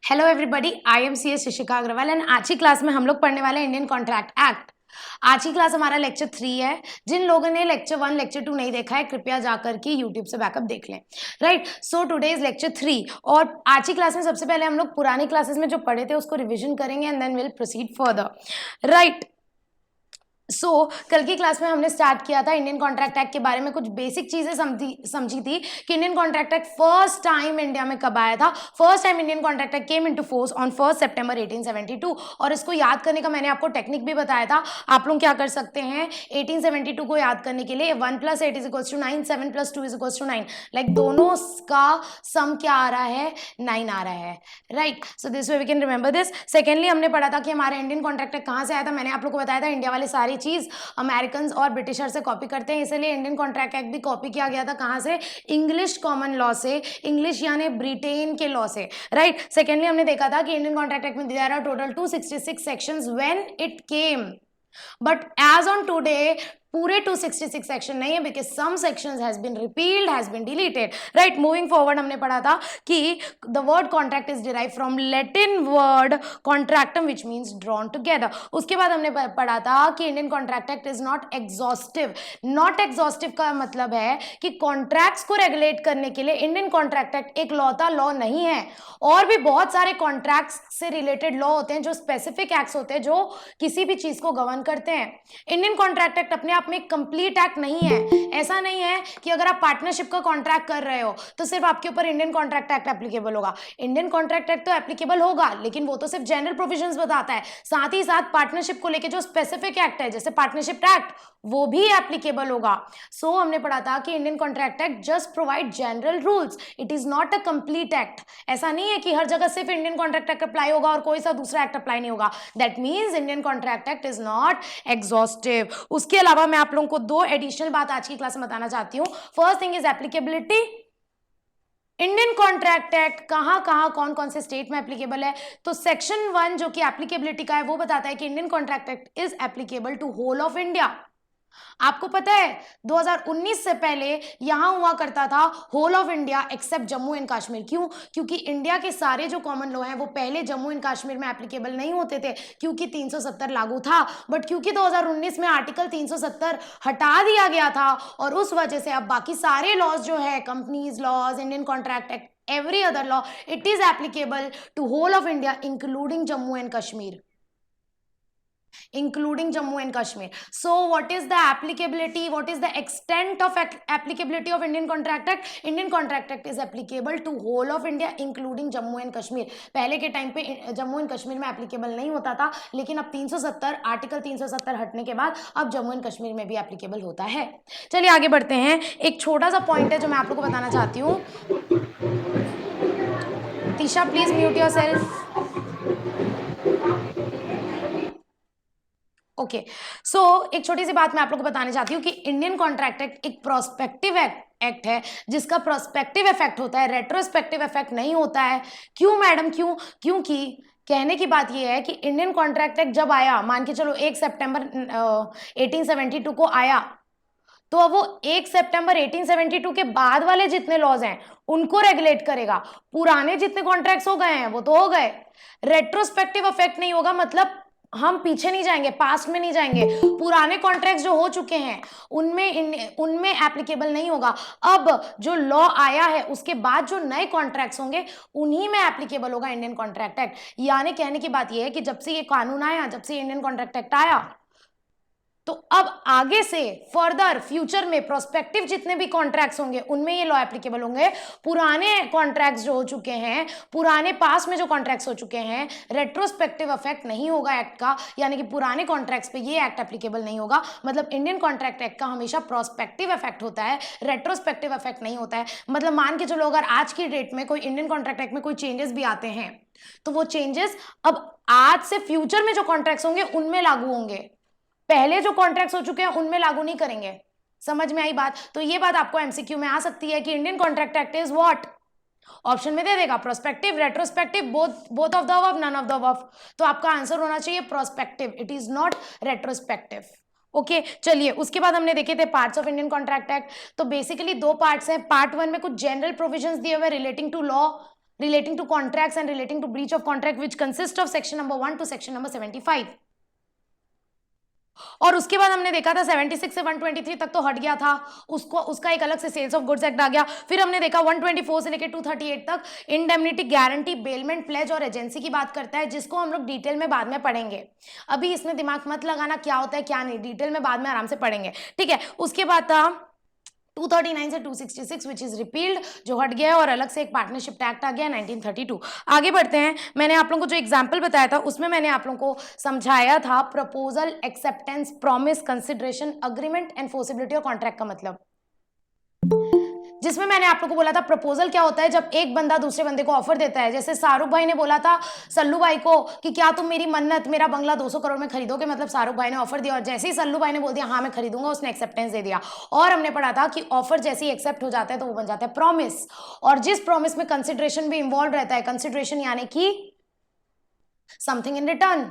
Hello everybody, I am C S Shishika Agrawal and आज की class में हम लोग पढ़ने वाले हैं इंडियन कॉन्ट्रैक्ट एक्ट। आज की क्लास हमारा लेक्चर 3 है। जिन लोगों ने लेक्चर 1 लेक्चर 2 नहीं देखा है कृपया जाकर के यूट्यूब से बैकअप देख लें। Right, so today is lecture 3 और आज की क्लास में सबसे पहले हम लोग पुरानी क्लासेस में जो पढ़े थे उसको रिविजन करेंगे and then will proceed further. Right, कल की क्लास में हमने स्टार्ट किया था इंडियन कॉन्ट्रैक्ट एक्ट के बारे में, कुछ बेसिक चीजें समझी थी कि Indian contract act first time India में कब आया था। First time Indian contract act came into force on 1 सितंबर 1872 और इसको याद करने का मैंने आपको टेक्निक भी बताया था। आप लोग क्या कर सकते हैं 1872 को याद करने के लिए 1 + 8 = 9, 7 + 2 = 9, लाइक दोनों का सम क्या आ रहा है, 9 आ रहा है। Right, so this way we can remember this. Secondly हमने पढ़ा था कि हमारा इंडियन कॉन्ट्रैक्ट एक्ट कहाँ से आया था। मैंने आप लोग को बताया था इंडिया वाले सारी चीज अमेरिकन और ब्रिटिशर से कॉपी करते हैं, इसलिए इंडियन कॉन्ट्रैक्ट एक्ट भी कॉपी किया गया था कहाँ से, इंग्लिश कॉमन लॉ से, इंग्लिश यानी ब्रिटेन के लॉ से। राइट, सेकेंडली हमने देखा था कि इंडियन कॉन्ट्रैक्ट एक्ट में there are total 266 sections when it came, but as on today पूरे 266 सेक्शन नहीं है because some sections has been repealed, has been deleted. Right, moving forward हमने पढ़ा था कि the word contract is derive from Latin word contractum which means drawn together. उसके बाद हमने पढ़ा था कि Indian contract act is not exhaustive. Not exhaustive का मतलब है कि कॉन्ट्रैक्ट्स को रेगुलेट करने के लिए इंडियन कॉन्ट्रैक्ट एक्ट एक लौता लॉ नहीं है। और भी बहुत सारे कॉन्ट्रैक्ट्स से रिलेटेड लॉ होते हैं जो स्पेसिफिक एक्ट्स होते हैं जो किसी भी चीज को गवर्न करते हैं। इंडियन कॉन्ट्रैक्ट एक्ट अपने आप में एक कंप्लीट एक्ट नहीं है। ऐसा नहीं है कि अगर आप पार्टनरशिप का कॉन्ट्रैक्ट कर रहे हो तो सिर्फ आपके ऊपर इंडियन कॉन्ट्रैक्ट एक्ट एप्लीकेबल होगा। इंडियन कॉन्ट्रैक्ट एक्ट तो एप्लीकेबल होगा लेकिन वो तो सिर्फ जनरल प्रोविजंस बताता है, साथ ही साथ पार्टनरशिप को लेकर जो स्पेसिफिक एक्ट है जैसे पार्टनरशिप एक्ट वो भी एप्लीकेबल होगा। सो हमने पढ़ा था कि Indian contract act just provide general rules, it is not a complete act. ऐसा नहीं है कि हर जगह सिर्फ इंडियन कॉन्ट्रैक्ट एक्ट अप्लाई होगा और कोई सा दूसरा एक्ट अप्लाई नहीं होगा। That means Indian contract act is not exhaustive. उसके अलावा मैं आप लोगों को 2 एडिशनल बात आज की क्लास में बताना चाहती हूँ। First thing is applicability. Indian contract act कहाँ कहाँ कौन कौन से स्टेट में एप्लीकेबल है, तो सेक्शन 1 जो कि एप्लीकेबिलिटी का है वो बताता है कि Indian contract act is applicable to whole of India. आपको पता है 2019 से पहले यहां हुआ करता था whole of India except Jammu and Kashmir. क्यों? क्योंकि इंडिया के सारे जो कॉमन लॉ हैं वो पहले जम्मू एंड कश्मीर में एप्लीकेबल नहीं होते थे क्योंकि 370 लागू था, बट क्योंकि 2019 में आर्टिकल 370 हटा दिया गया था और उस वजह से अब बाकी सारे लॉज जो है companies laws, Indian contract Act, every other law it is applicable to whole of India including Jammu and Kashmir, including Jammu and Kashmir. So what is the applicability, what is the extent of applicability of Indian Contract Act? Indian Contract Act is applicable to whole of India including Jammu and Kashmir. पहले के time पे Jammu and Kashmir में applicable नहीं होता था लेकिन अब 370 article 370 हटने के बाद अब जम्मू एंड कश्मीर में भी एप्लीकेबल होता है। चलिए आगे बढ़ते हैं। एक छोटा सा पॉइंट है जो मैं आप लोगों को बताना चाहती हूँ। Tisha please mute yourself. Okay, so एक छोटी सी बात मैं आप लोगों को बताना चाहती हूँ कि इंडियन कॉन्ट्रैक्ट एक्ट एक प्रोस्पेक्टिव एक्ट है जिसका प्रोस्पेक्टिव इफेक्ट होता है, रेट्रोस्पेक्टिव इफेक्ट नहीं होता है। क्यों मैडम, क्यों? क्योंकि कहने की बात यह है कि इंडियन कॉन्ट्रैक्ट एक्ट जब आया, मान के चलो 1 सितंबर 1872 को आया, तो अब वो 1 सितंबर 1872 के बाद वाले जितने लॉज हैं उनको रेगुलेट करेगा। पुराने जितने कॉन्ट्रैक्ट्स हो गए हैं वो तो हो गए। रेट्रोस्पेक्टिव इफेक्ट नहीं होगा, मतलब हम पीछे नहीं जाएंगे, पास्ट में नहीं जाएंगे। पुराने कॉन्ट्रैक्ट्स जो हो चुके हैं उनमें एप्लीकेबल नहीं होगा। अब जो लॉ आया है उसके बाद जो नए कॉन्ट्रैक्ट्स होंगे उन्हीं में एप्लीकेबल होगा इंडियन कॉन्ट्रैक्ट एक्ट। यानी कहने की बात यह है कि जब से ये कानून आया, जब से इंडियन कॉन्ट्रैक्ट एक्ट आया, तो अब आगे से फर्दर फ्यूचर में प्रोस्पेक्टिव जितने भी कॉन्ट्रैक्ट्स होंगे उनमें ये लॉ एप्लीकेबल होंगे। पुराने कॉन्ट्रैक्ट्स जो हो चुके हैं, पुराने पास में जो कॉन्ट्रैक्ट्स हो चुके हैं, रेट्रोस्पेक्टिव इफेक्ट नहीं होगा एक्ट का, यानी कि पुराने कॉन्ट्रैक्ट्स पे ये एक्ट एप्लीकेबल नहीं होगा। मतलब इंडियन कॉन्ट्रैक्ट एक्ट का हमेशा प्रोस्पेक्टिव इफेक्ट होता है, रेट्रोस्पेक्टिव इफेक्ट नहीं होता है। मतलब मान के चलो अगर आज की डेट में कोई इंडियन कॉन्ट्रैक्ट एक्ट में कोई चेंजेस भी आते हैं तो वो चेंजेस अब आज से फ्यूचर में जो कॉन्ट्रैक्ट्स होंगे उनमें लागू होंगे, पहले जो कॉन्ट्रैक्ट्स हो चुके हैं उनमें लागू नहीं करेंगे। समझ में आई बात? तो ये बात आपको एमसीक्यू में आ सकती है कि Indian contract act is what, option में दे देगा prospective, retrospective, both of the above, none of the above. तो आपका आंसर होना चाहिए prospective, it is not retrospective. Okay, चलिए उसके बाद हमने देखे थे parts of Indian contract Act. तो बेसिकली 2 पार्ट्स हैं। पार्ट 1 में कुछ जनरल प्रोविजंस दिए हुए relating to law, relating to contracts and relating to breach of contract which consist of section number 1 to section number 75. और उसके बाद हमने देखा था 76 से 123 तक तो हट गया था, उसका एक अलग से सेल्स ऑफ गुड्स एक्ट आ गया। फिर हमने देखा 124 से लेकर 238 तक इंडेमनिटी, गारंटी, बेलमेंट, प्लेज और एजेंसी की बात करता है, जिसको हम लोग डिटेल में बाद में पढ़ेंगे। अभी इसमें दिमाग मत लगाना क्या होता है क्या नहीं, डिटेल में बाद में आराम से पढ़ेंगे, ठीक है। उसके बाद था 239 से 266 विच इज रिपील्ड, जो हट गया है, और अलग से एक पार्टनरशिप एक्ट आ गया 1932। आगे बढ़ते हैं। मैंने आप लोगों को जो एग्जांपल बताया था उसमें मैंने आप लोगों को समझाया था proposal, acceptance, promise, consideration, agreement, enforceability और कॉन्ट्रैक्ट का मतलब, जिसमें मैंने आप लोगों को बोला था प्रपोजल क्या होता है, जब एक बंदा दूसरे बंदे को ऑफर देता है। जैसे शाहरुख भाई ने बोला था सल्लू भाई को कि क्या तुम मेरी मन्नत, मेरा बंगला 200 करोड़ में खरीदोगे, मतलब शाहरुख भाई ने ऑफर दिया, और जैसे ही सल्लू भाई ने बोल दिया हाँ मैं खरीदूंगा, उसने एक्सेप्टेंस दे दिया। और हमने पढ़ा था कि ऑफर जैसे ही एक्सेप्ट हो जाता है तो वो बन जाता है प्रॉमिस, और जिस प्रॉमिस में कंसिडरेशन भी इन्वॉल्व रहता है, कंसिडरेशन यानी कि समथिंग इन रिटर्न,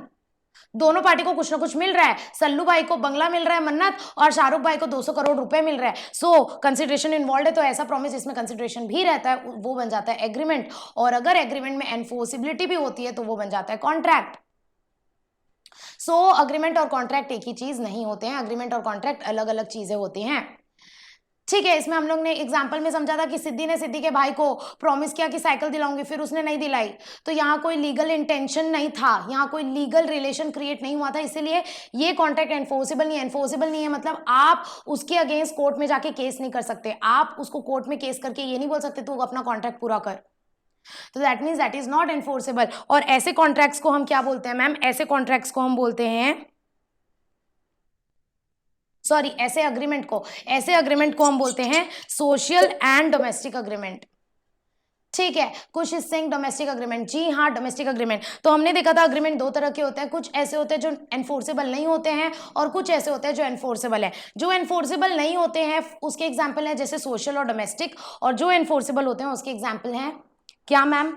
दोनों पार्टी को कुछ ना कुछ मिल रहा है। सल्लू भाई को बंगला मिल रहा है मन्नत, और शाहरुख भाई को 200 करोड़ रुपए मिल रहा है। सो कंसिडरेशन इन्वॉल्व है, तो ऐसा प्रॉमिस जिसमें कंसिडरेशन भी रहता है वो बन जाता है एग्रीमेंट, और अगर एग्रीमेंट में एनफोर्सिबिलिटी भी होती है तो वो बन जाता है कॉन्ट्रैक्ट। सो अग्रीमेंट और कॉन्ट्रैक्ट एक ही चीज नहीं होते हैं, अग्रीमेंट और कॉन्ट्रैक्ट अलग अलग चीजें होती हैं, ठीक है। इसमें हम लोग ने एग्जाम्पल में समझा था कि सिद्धि ने सिद्धि के भाई को प्रॉमिस किया कि साइकिल दिलाऊंगी, फिर उसने नहीं दिलाई, तो यहाँ कोई लीगल इंटेंशन नहीं था, यहाँ कोई लीगल रिलेशन क्रिएट नहीं हुआ था, इसीलिए ये कॉन्ट्रैक्ट एनफोर्सेबल नहीं है। एनफोर्सेबल नहीं है मतलब आप उसके अगेंस्ट कोर्ट में जाके केस नहीं कर सकते, आप उसको कोर्ट में केस करके ये नहीं बोल सकते तू अपना कॉन्ट्रैक्ट पूरा कर, तो that means that is not enforceable. और ऐसे कॉन्ट्रैक्ट्स को हम क्या बोलते हैं मैम, ऐसे कॉन्ट्रैक्ट्स को हम बोलते हैं, सॉरी ऐसे अग्रीमेंट को हम बोलते हैं सोशल एंड डोमेस्टिक अग्रीमेंट, ठीक है। कुछ हिस्से डोमेस्टिक अग्रीमेंट, जी हाँ डोमेस्टिक अग्रीमेंट। तो हमने देखा था अग्रीमेंट दो तरह के होते हैं, कुछ ऐसे होते हैं जो एनफोर्सेबल नहीं होते हैं, और कुछ ऐसे होते हैं जो एनफोर्सेबल है। जो एनफोर्सेबल नहीं होते हैं उसके एग्जाम्पल है जैसे सोशल और डोमेस्टिक, और जो एनफोर्सेबल होते हैं उसके एग्जाम्पल हैं क्या मैम,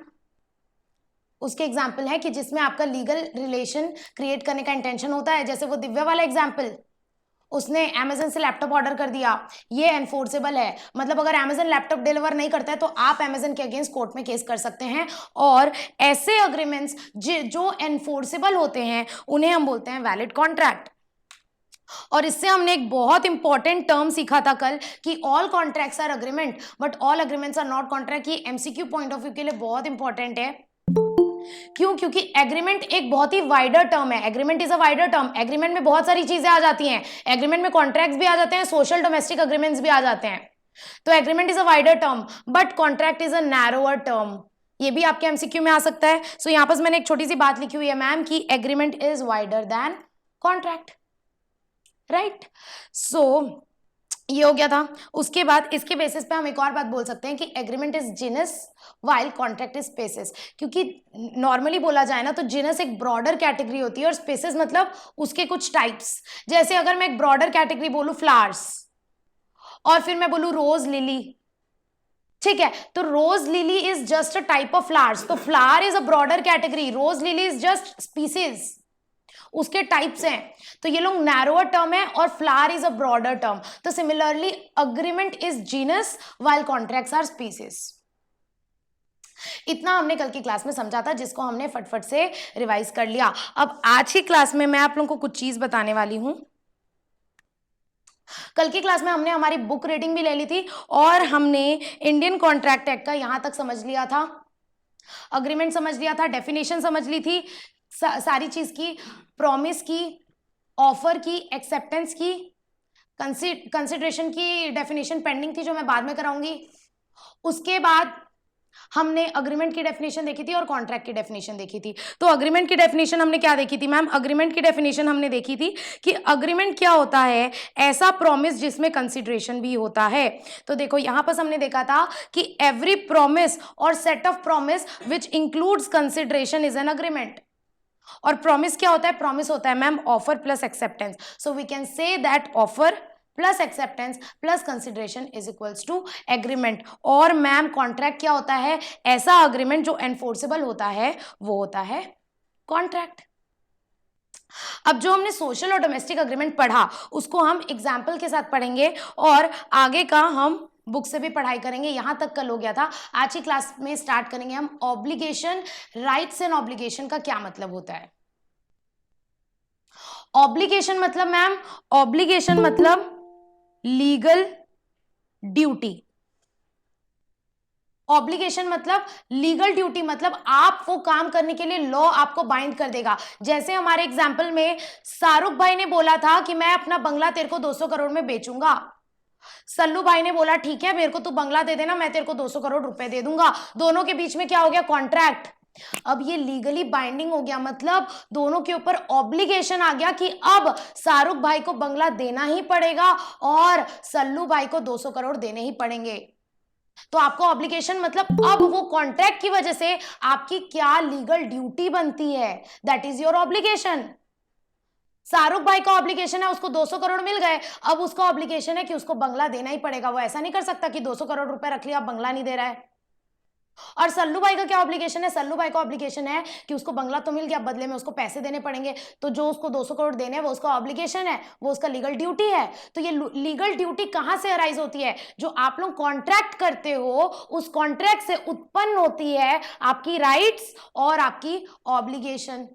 उसके एग्जाम्पल है कि जिसमें आपका लीगल रिलेशन क्रिएट करने का इंटेंशन होता है, जैसे वो दिव्या वाला एग्जाम्पल, उसने अमेजन से लैपटॉप ऑर्डर कर दिया, ये एनफोर्सेबल है, मतलब अगर अमेजन लैपटॉप डिलीवर नहीं करता है तो आप अमेजन के अगेंस्ट कोर्ट में केस कर सकते हैं। और ऐसे अग्रीमेंट्स जो एनफोर्सेबल होते हैं उन्हें हम बोलते हैं वैलिड कॉन्ट्रैक्ट। और इससे हमने एक बहुत इंपॉर्टेंट टर्म सीखा था कल कि all contracts are agreement but all agreements are not contract. ये एमसीक्यू पॉइंट ऑफ व्यू के लिए बहुत इंपॉर्टेंट है। क्यों? क्योंकि एग्रीमेंट एक बहुत ही वाइडर टर्म है, agreement is a wider term. Agreement में बहुत सारी चीजें आ जाती हैं, एग्रीमेंट में कॉन्ट्रैक्ट्स भी आ जाते हैं, सोशल डोमेस्टिक एग्रीमेंट्स भी आ जाते हैं। तो agreement is a wider term but contract is a narrower term, ये भी आपके एमसीक्यू में आ सकता है। सो यहां पर मैंने एक छोटी सी बात लिखी हुई है मैम कि agreement is wider than contract, right. So ये हो गया था। उसके बाद इसके बेसिस पे हम एक और बात बोल सकते हैं कि agreement is genus while contract is species, क्योंकि नॉर्मली बोला जाए ना तो जीनस एक ब्रॉडर कैटेगरी होती है और स्पेसिस मतलब उसके कुछ टाइप्स। जैसे अगर मैं एक ब्रॉडर कैटेगरी बोलूं फ्लावर्स और फिर मैं बोलूं रोज लिली, ठीक है, तो rose lily is just a type of flowers, तो flower is a broader category, rose lily is just species, उसके टाइप्स हैं। तो ये लोग नैरोअर टर्म है और flower is a broader term. तो similarly agreement is genus while contracts are species. इतना हमने कल की क्लास में समझा था जिसको हमने फटफट से रिवाइज कर लिया। अब आज की क्लास में मैं आप लोगों को कुछ चीज बताने वाली हूं। कल की क्लास में हमने हमारी बुक रीडिंग भी ले ली थी और हमने इंडियन कॉन्ट्रैक्ट एक्ट का यहां तक समझ लिया था, अग्रीमेंट समझ लिया था, डेफिनेशन समझ ली थी, सारी चीज की, प्रॉमिस की, ऑफर की, एक्सेप्टेंस की, कंसिडरेशन की डेफिनेशन पेंडिंग थी जो मैं बाद में कराऊंगी। उसके बाद हमने अग्रीमेंट की डेफिनेशन देखी थी और कॉन्ट्रैक्ट की डेफिनेशन देखी थी। तो अग्रीमेंट की डेफिनेशन हमने क्या देखी थी मैम, अग्रीमेंट की डेफिनेशन हमने देखी थी कि अग्रीमेंट क्या होता है, ऐसा प्रॉमिस जिसमें कंसिडरेशन भी होता है। तो देखो यहां पर हमने देखा था कि एवरी प्रॉमिस और set of promise which includes consideration is an agreement. और प्रॉमिस क्या होता है, प्रॉमिस होता है ma'am offer plus acceptance. So we can say that offer plus acceptance plus consideration is equals to agreement. और ma'am contract क्या होता है, ऐसा अग्रीमेंट जो एनफोर्सेबल होता है वो होता है कॉन्ट्रैक्ट। अब जो हमने सोशल और डोमेस्टिक अग्रीमेंट पढ़ा उसको हम एग्जाम्पल के साथ पढ़ेंगे और आगे का हम बुक से भी पढ़ाई करेंगे, यहाँ तक कल हो गया था। आज की क्लास में स्टार्ट करेंगे हम ऑब्लिगेशन। राइट्स एंड ऑब्लिगेशन का क्या मतलब होता है? ऑब्लिगेशन मतलब मैम, ऑब्लिगेशन मतलब लीगल ड्यूटी। ऑब्लिगेशन मतलब लीगल ड्यूटी, मतलब आप वो काम करने के लिए लॉ आपको बाइंड कर देगा। जैसे हमारे एग्जाम्पल में शाहरुख भाई ने बोला था कि मैं अपना बंगला तेरे को 200 करोड़ में बेचूंगा। सल्लू भाई ने बोला ठीक है, मेरे को तू बंगला दे देना, मैं तेरे को 200 करोड़ रुपए दे दूंगा। दोनों के बीच में क्या हो गया? कॉन्ट्रैक्ट। अब ये लीगली बाइंडिंग हो गया, मतलब दोनों के ऊपर ऑब्लिगेशन आ गया कि अब शाहरुख भाई को बंगला देना ही पड़ेगा और सल्लू भाई को 200 करोड़ देने ही पड़ेंगे। तो आपको ऑब्लिगेशन मतलब अब वो कॉन्ट्रैक्ट की वजह से आपकी क्या लीगल ड्यूटी बनती है, that is your obligation. Shahrukh भाई का ऑब्लिगेशन है, उसको 200 करोड़ मिल गए, अब उसका ऑब्लिगेशन है कि उसको बंगला देना ही पड़ेगा। वो ऐसा नहीं कर सकता कि 200 करोड़ रुपए रख लिया, बंगला नहीं दे रहा है। और सल्लू भाई का क्या ऑब्लिगेशन है? सल्लू भाई का ऑब्लिगेशन है कि उसको बंगला तो मिल गया, बदले में उसको पैसे देने पड़ेंगे। तो जो उसको 200 करोड़ देने हैं वो उसका ऑब्लिगेशन है, वो उसका लीगल ड्यूटी है। तो ये लीगल ड्यूटी कहां से अराइज होती है? जो आप लोग कॉन्ट्रैक्ट करते हो उस कॉन्ट्रैक्ट से उत्पन्न होती है आपकी राइट्स और आपकी ऑब्लिगेशन।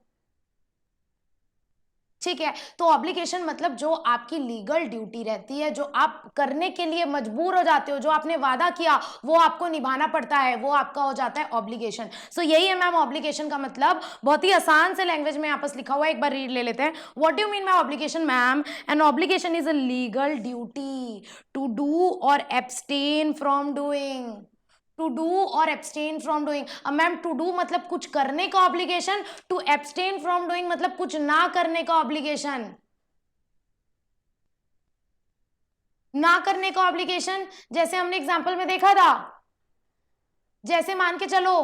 ठीक है, तो ऑब्लिगेशन मतलब जो आपकी लीगल ड्यूटी रहती है, जो आप करने के लिए मजबूर हो जाते हो, जो आपने वादा किया वो आपको निभाना पड़ता है, वो आपका हो जाता है ऑब्लिगेशन। सो यही है मैम ऑब्लिगेशन का मतलब। बहुत ही आसान से लैंग्वेज में यहाँ पर लिखा हुआ है, एक बार रीड ले लेते हैं। What do you mean by obligation ma'am? An obligation is a legal duty to do or abstain from doing. To do or abstain from doing. अब मैम टू डू मतलब कुछ करने का obligation, to abstain from doing मतलब कुछ ना करने का ऑब्लिगेशन। ना करने का ऑब्लिगेशन जैसे हमने एग्जांपल में देखा था, जैसे मान के चलो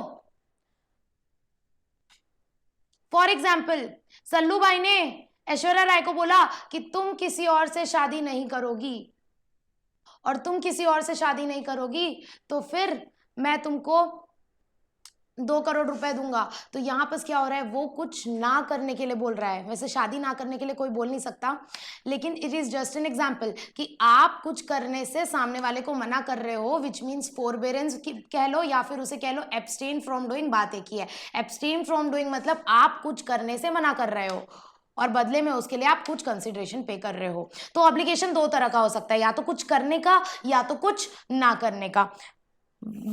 फॉर एग्जांपल सल्लू भाई ने ऐश्वर्या राय को बोला कि तुम किसी और से शादी नहीं करोगी, और तुम किसी और से शादी नहीं करोगी तो फिर मैं तुमको 2 करोड़ रुपए दूंगा। तो यहाँ पर क्या हो रहा है? वो कुछ ना करने के लिए बोल रहा है। वैसे शादी ना करने के लिए कोई बोल नहीं सकता, लेकिन it is just an example कि आप कुछ करने से सामने वाले को मना कर रहे हो, विच मीन्स फोरबेरेंस कह लो या फिर उसे कह लो एब्सटेन फ्रॉम डूइंग। बात एक ही है। एब्सटेन फ्रॉम डूइंग मतलब आप कुछ करने से मना कर रहे हो और बदले में उसके लिए आप कुछ कंसिडरेशन पे कर रहे हो। तो ऑब्लिगेशन दो तरह का हो सकता है, या तो कुछ करने का या तो कुछ ना करने का।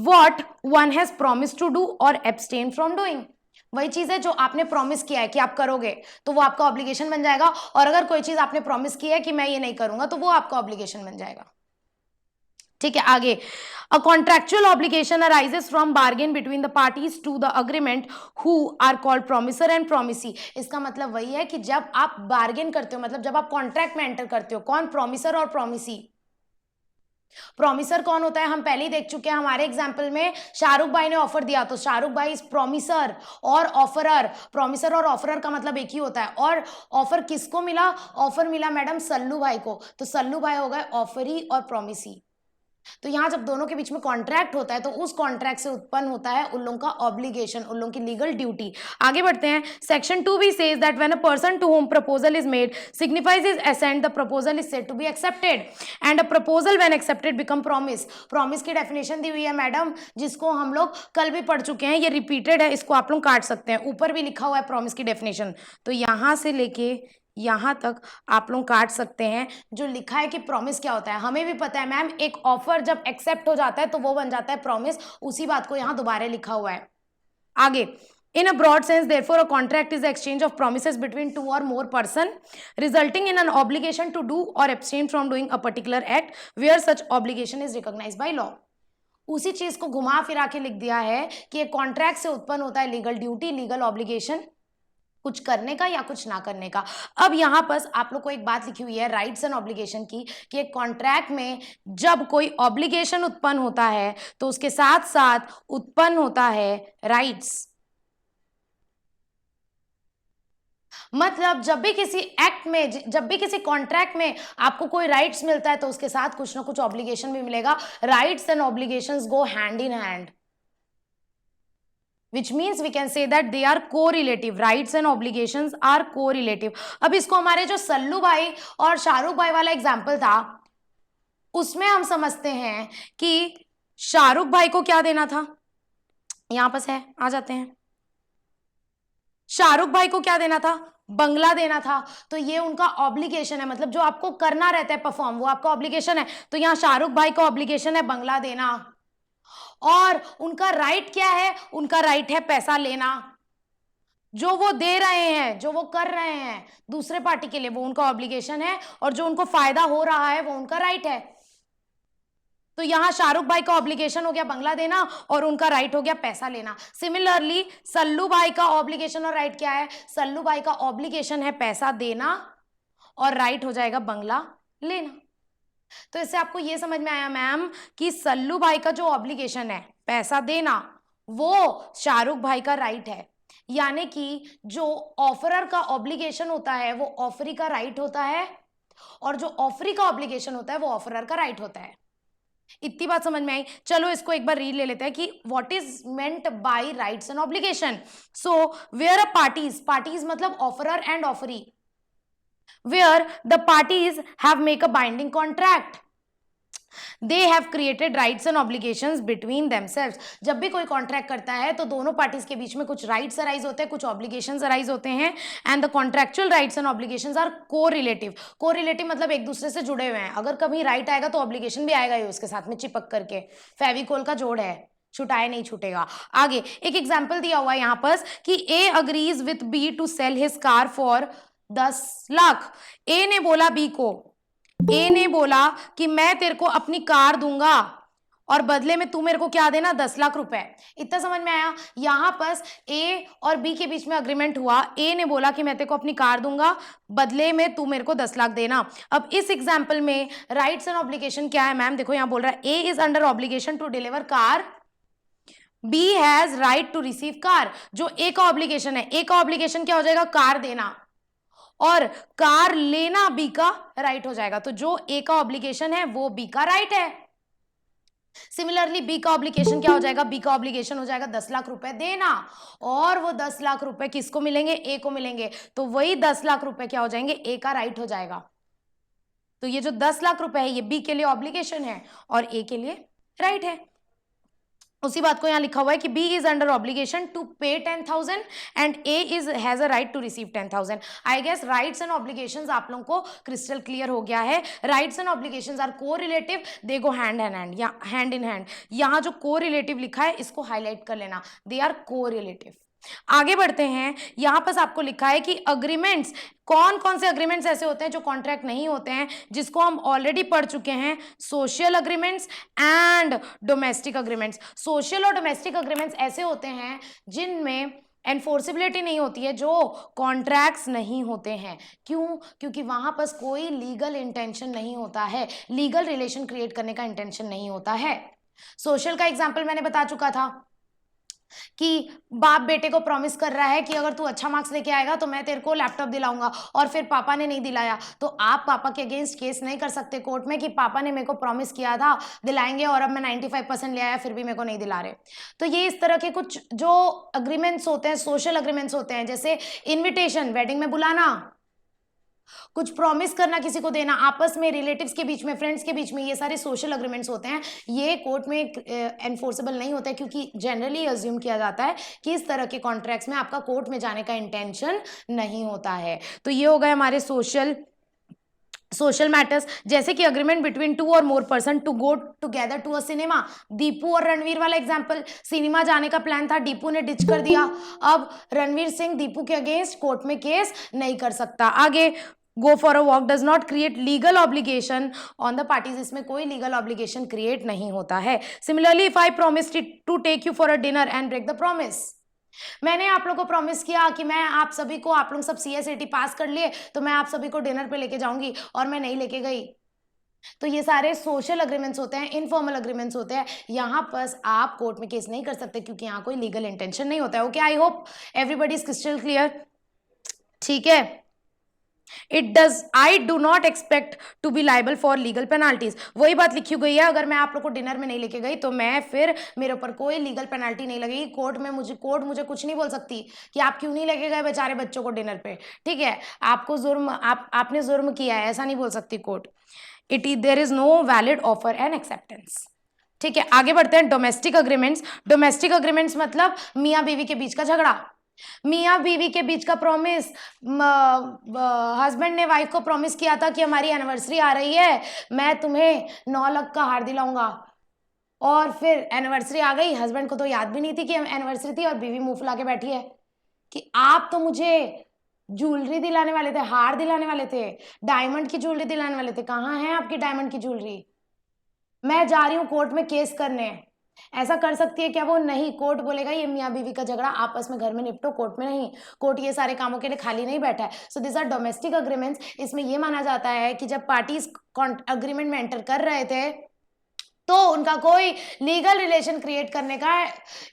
What one has promised to do और abstain from doing, वही चीज है जो आपने प्रॉमिस किया है कि आप करोगे तो वो आपका ऑब्लिगेशन बन जाएगा, और अगर कोई चीज आपने प्रॉमिस की है कि मैं ये नहीं करूंगा तो वो आपका ऑब्लिगेशन बन जाएगा। ठीक है, आगे A contractual obligation arises from bargain between the parties to the agreement who are called promisor and promisee। इसका मतलब वही है कि जब आप बार्गेन करते हो, मतलब जब आप कॉन्ट्रैक्ट में एंटर करते हो, कौन? प्रॉमिसर और प्रॉमिसी। प्रॉमिसर कौन होता है? हम पहले ही देख चुके हैं हमारे एग्जाम्पल में। शाहरुख भाई ने ऑफर दिया तो शाहरुख भाई इज प्रॉमिसर और ऑफरर। प्रॉमिसर और ऑफरर का मतलब एक ही होता है। और ऑफर किसको मिला? ऑफर मिला मैडम सल्लू भाई को, तो सल्लू भाई हो गए ऑफरी और प्रॉमिसी। तो यहां जब दोनों के बीच में कॉन्ट्रैक्ट होता है तो उस कॉन्ट्रैक्ट से उत्पन्न होता है उन लोगों का ऑब्लिगेशन, उन लोगों की लीगल ड्यूटी। आगे बढ़ते हैं। सेक्शन 2 भी says that when a person to whom proposal is made signifies his assent the proposal is said to be accepted and a proposal when accepted become promise. Promise की definition दी हुई है madam, जिसको हम लोग कल भी पढ़ चुके हैं, ये रिपीटेड है, इसको आप लोग काट सकते हैं। ऊपर भी लिखा हुआ है प्रॉमिस की डेफिनेशन, तो यहां से लेके यहां तक आप लोग काट सकते हैं। जो लिखा है कि प्रॉमिस क्या होता है हमें भी पता है मैम, एक ऑफर जब एक्सेप्ट हो जाता है तो वो बन जाता है प्रॉमिस। उसी बात को यहां दोबारा लिखा हुआ है। आगे, in a broad sense therefore a contract is the exchange of promises between two or more person resulting in an obligation to do or abstain from doing a particular act where such obligation is recognized by law। उसी चीज को घुमा फिरा के लिख दिया है कि एक कॉन्ट्रैक्ट से उत्पन्न होता है लीगल ड्यूटी, लीगल ऑब्लिगेशन, कुछ करने का या कुछ ना करने का। अब यहां पर आप लोग को एक बात लिखी हुई है राइट्स एंड ऑब्लिगेशन की, कि एक कॉन्ट्रैक्ट में जब कोई ऑब्लिगेशन उत्पन्न होता है तो उसके साथ साथ उत्पन्न होता है राइट्स। मतलब जब भी किसी एक्ट में, जब भी किसी कॉन्ट्रैक्ट में आपको कोई राइट्स मिलता है तो उसके साथ कुछ ना कुछ ऑब्लिगेशन भी मिलेगा। Rights and obligations go hand in hand, which means we can say that they are correlative, rights and obligations are correlative। अब इसको हमारे जो सल्लू भाई और शाहरुख भाई वाला एग्जाम्पल था, उसमें हम समझते हैं कि शाहरुख भाई को क्या देना था, यहां पर है, आ जाते हैं। शाहरुख भाई को क्या देना था, बंगला देना था। तो ये उनका ऑब्लिगेशन है, मतलब जो आपको करना रहता है परफॉर्म, वो आपका ऑब्लिगेशन है। तो यहां शाहरुख भाई का ऑब्लिगेशन है बंगला देना, और उनका राइट क्या है, उनका राइट है पैसा लेना। जो वो दे रहे हैं, जो वो कर रहे हैं दूसरे पार्टी के लिए, वो उनका ऑब्लिगेशन है, और जो उनको फायदा हो रहा है वो उनका राइट है। तो यहां शाहरुख भाई का ऑब्लिगेशन हो गया बंगला देना, और उनका राइट हो गया पैसा लेना। सिमिलरली सल्लू भाई का ऑब्लिगेशन और राइट क्या है, सल्लू भाई का ऑब्लिगेशन है पैसा देना, और राइट हो जाएगा बंगला लेना। तो इससे आपको यह समझ में आया मैम कि सल्लू भाई का जो ऑब्लिगेशन है पैसा देना, वो शाहरुख भाई का राइट है। यानी कि जो ऑफरर का ऑब्लिगेशन होता है वो ऑफरी का राइट होता है, और जो ऑफरी का ऑब्लिगेशन होता है वो ऑफरर का राइट होता है। इतनी बात समझ में आई। चलो इसको एक बार रीड ले लेते हैं कि what is meant by rights and obligation. So where a parties मतलब offerer and offeree, where the parties have make a binding contract, they have created rights and obligations between themselves। जब भी कोई contract करता है तो दोनों parties के बीच में कुछ राइट्स अराइज होते हैं, कुछ ऑब्लिगेशंस अराइज होते हैं, and the contractual rights and obligations are correlative मतलब एक दूसरे से जुड़े हुए हैं। अगर कभी राइट आएगा तो ऑब्लिगेशन भी आएगा ही उसके साथ में चिपक करके, फेविकोल का जोड़ है, छुटाए नहीं छूटेगा। आगे एक एग्जाम्पल दिया हुआ है यहां पर कि A agrees with B to sell his car for 10 lakh. A ने बोला बी को, ए ने बोला कि मैं तेरे को अपनी कार दूंगा और बदले में तू मेरे को क्या देना, 10 लाख रुपए। इतना समझ में आया। यहां पर ए और बी के बीच में अग्रीमेंट हुआ, ए ने बोला कि मैं तेरे को अपनी कार दूंगा, बदले में तू मेरे को 10 लाख देना। अब इस एग्जाम्पल में राइट्स एंड ऑब्लिगेशन क्या है मैम, देखो यहां बोल रहा है A is under obligation to deliver car, B has right to receive car. जो ए का ऑब्लिगेशन है, ए का ऑब्लिगेशन क्या हो जाएगा, कार देना, और कार लेना बी का राइट हो जाएगा। तो जो ए का ऑब्लिगेशन है वो बी का राइट है। सिमिलरली बी का ऑब्लिगेशन क्या हो जाएगा, बी का ऑब्लिगेशन हो जाएगा 10 लाख रुपए देना, और वो 10 लाख रुपए किसको मिलेंगे, ए को मिलेंगे। तो वही 10 लाख रुपए क्या हो जाएंगे, ए का राइट हो जाएगा। तो ये जो 10 लाख रुपए है ये बी के लिए ऑब्लिगेशन है और ए के लिए राइट है। उसी बात को यहां लिखा हुआ है कि B is under obligation to pay 10,000 and A is has a right to receive 10,000। I guess rights and obligations आप लोगों को क्रिस्टल क्लियर हो गया है। Rights and obligations are correlative, they go hand in hand, या hand in hand. यहां जो को रिलेटिव लिखा है इसको हाईलाइट कर लेना, दे आर को रिलेटिव। आगे बढ़ते हैं, यहां पर आपको लिखा है कि अग्रीमेंट्स, कौन कौन से अग्रीमेंट्स ऐसे होते हैं जो कॉन्ट्रैक्ट नहीं होते हैं, जिसको हम ऑलरेडी पढ़ चुके हैं, social agreements and domestic agreements. Social और डोमेस्टिक अग्रीमेंट्स ऐसे होते हैं जिनमें एनफोर्सिबिलिटी नहीं होती है, जो कॉन्ट्रैक्ट्स नहीं होते हैं। क्यों, क्योंकि वहां पर कोई लीगल इंटेंशन नहीं होता है, लीगल रिलेशन क्रिएट करने का इंटेंशन नहीं होता है। सोशल का एग्जाम्पल मैंने बता चुका था कि बाप बेटे को प्रॉमिस कर रहा है कि अगर तू अच्छा मार्क्स लेके आएगा तो मैं तेरे को लैपटॉप दिलाऊंगा, और फिर पापा ने नहीं दिलाया, तो आप पापा के अगेंस्ट केस नहीं कर सकते कोर्ट में कि पापा ने मेरे को प्रॉमिस किया था दिलाएंगे और अब मैं 95% ले आया फिर भी मेरे को नहीं दिला रहे। तो ये इस तरह के कुछ जो अग्रीमेंट्स होते हैं, सोशल अग्रीमेंट्स होते हैं, जैसे इन्विटेशन, वेडिंग में बुलाना, कुछ प्रॉमिस करना, किसी को देना, आपस में रिलेटिव्स के बीच में, फ्रेंड्स के बीच में, ये सारे सोशल अग्रीमेंट्स होते हैं। ये कोर्ट में एनफोर्सेबल नहीं होता है, क्योंकि जनरली अज्यूम किया जाता है कि इस तरह के कॉन्ट्रैक्ट्स में आपका कोर्ट में जाने का इंटेंशन नहीं होता है। तो ये हो गए हमारे सोशल मैटर्स। जैसे कि अग्रीमेंट बिटवीन 2 और more person to go together to a cinema. Deepu और रणवीर वाला एग्जांपल, सिनेमा जाने का प्लान था, दीपू ने डिच कर दिया। अब रणवीर सिंह दीपू के अगेंस्ट कोर्ट में केस नहीं कर सकता। आगे, go for a walk does not create legal obligation on the parties, इसमें कोई लीगल ऑब्लिगेशन क्रिएट नहीं होता है। Similarly if I promise to take you for a dinner and break the promise, मैंने आप लोगों को प्रॉमिस किया कि मैं आप सभी को, आप लोग सब CSAT पास कर लिए तो मैं आप सभी को डिनर पे लेके जाऊंगी, और मैं नहीं लेके गई। तो ये सारे सोशल अग्रीमेंट्स होते हैं, इनफॉर्मल अग्रीमेंट्स होते हैं। यहां पर आप कोर्ट में केस नहीं कर सकते क्योंकि यहाँ कोई लीगल इंटेंशन नहीं होता है। Okay, I hope everybody is crystal clear. ठीक है, I do not expect to be liable for legal penalties। वही बात लिखी गई है, अगर मैं आप लोग को डिनर में नहीं लेके गई तो मैं फिर मेरे ऊपर कोई लीगल पेनल्टी नहीं लगेगी। कोर्ट मुझे कुछ नहीं बोल सकती कि आप क्यों नहीं लेके गए बेचारे बच्चों को डिनर पे। ठीक है, आपको आपने जुर्म किया है, ऐसा नहीं बोल सकती court. There is no valid offer and acceptance. ठीक है, आगे बढ़ते हैं। Domestic agreements. डोमेस्टिक अग्रीमेंट्स मतलब मियाँ बीवी के बीच का झगड़ा, मियाँ बीवी के बीच का प्रॉमिस। हस्बैंड ने वाइफ को प्रॉमिस किया था कि हमारी एनिवर्सरी आ रही है, मैं तुम्हें 9 लाख का हार दिलाऊंगा, और फिर एनिवर्सरी आ गई, हस्बैंड को तो याद भी नहीं थी कि एनिवर्सरी थी, और बीवी मुंह फुला के बैठी है कि आप तो मुझे ज्वेलरी दिलाने वाले थे, हार दिलाने वाले थे, डायमंड की ज्वेलरी दिलाने वाले थे, कहाँ है आपकी डायमंड की ज्वेलरी, मैं जा रही हूँ कोर्ट में केस करने। ऐसा कर सकती है क्या वो? नहीं, कोर्ट बोलेगा ये मियाँ बीवी का झगड़ा आपस में घर में निपटो, कोर्ट में नहीं। कोर्ट ये सारे कामों के लिए खाली नहीं बैठा है। So this are domestic agreements. इसमें ये माना जाता है कि जब पार्टीज अग्रीमेंट में एंटर कर रहे थे तो उनका कोई लीगल रिलेशन क्रिएट करने का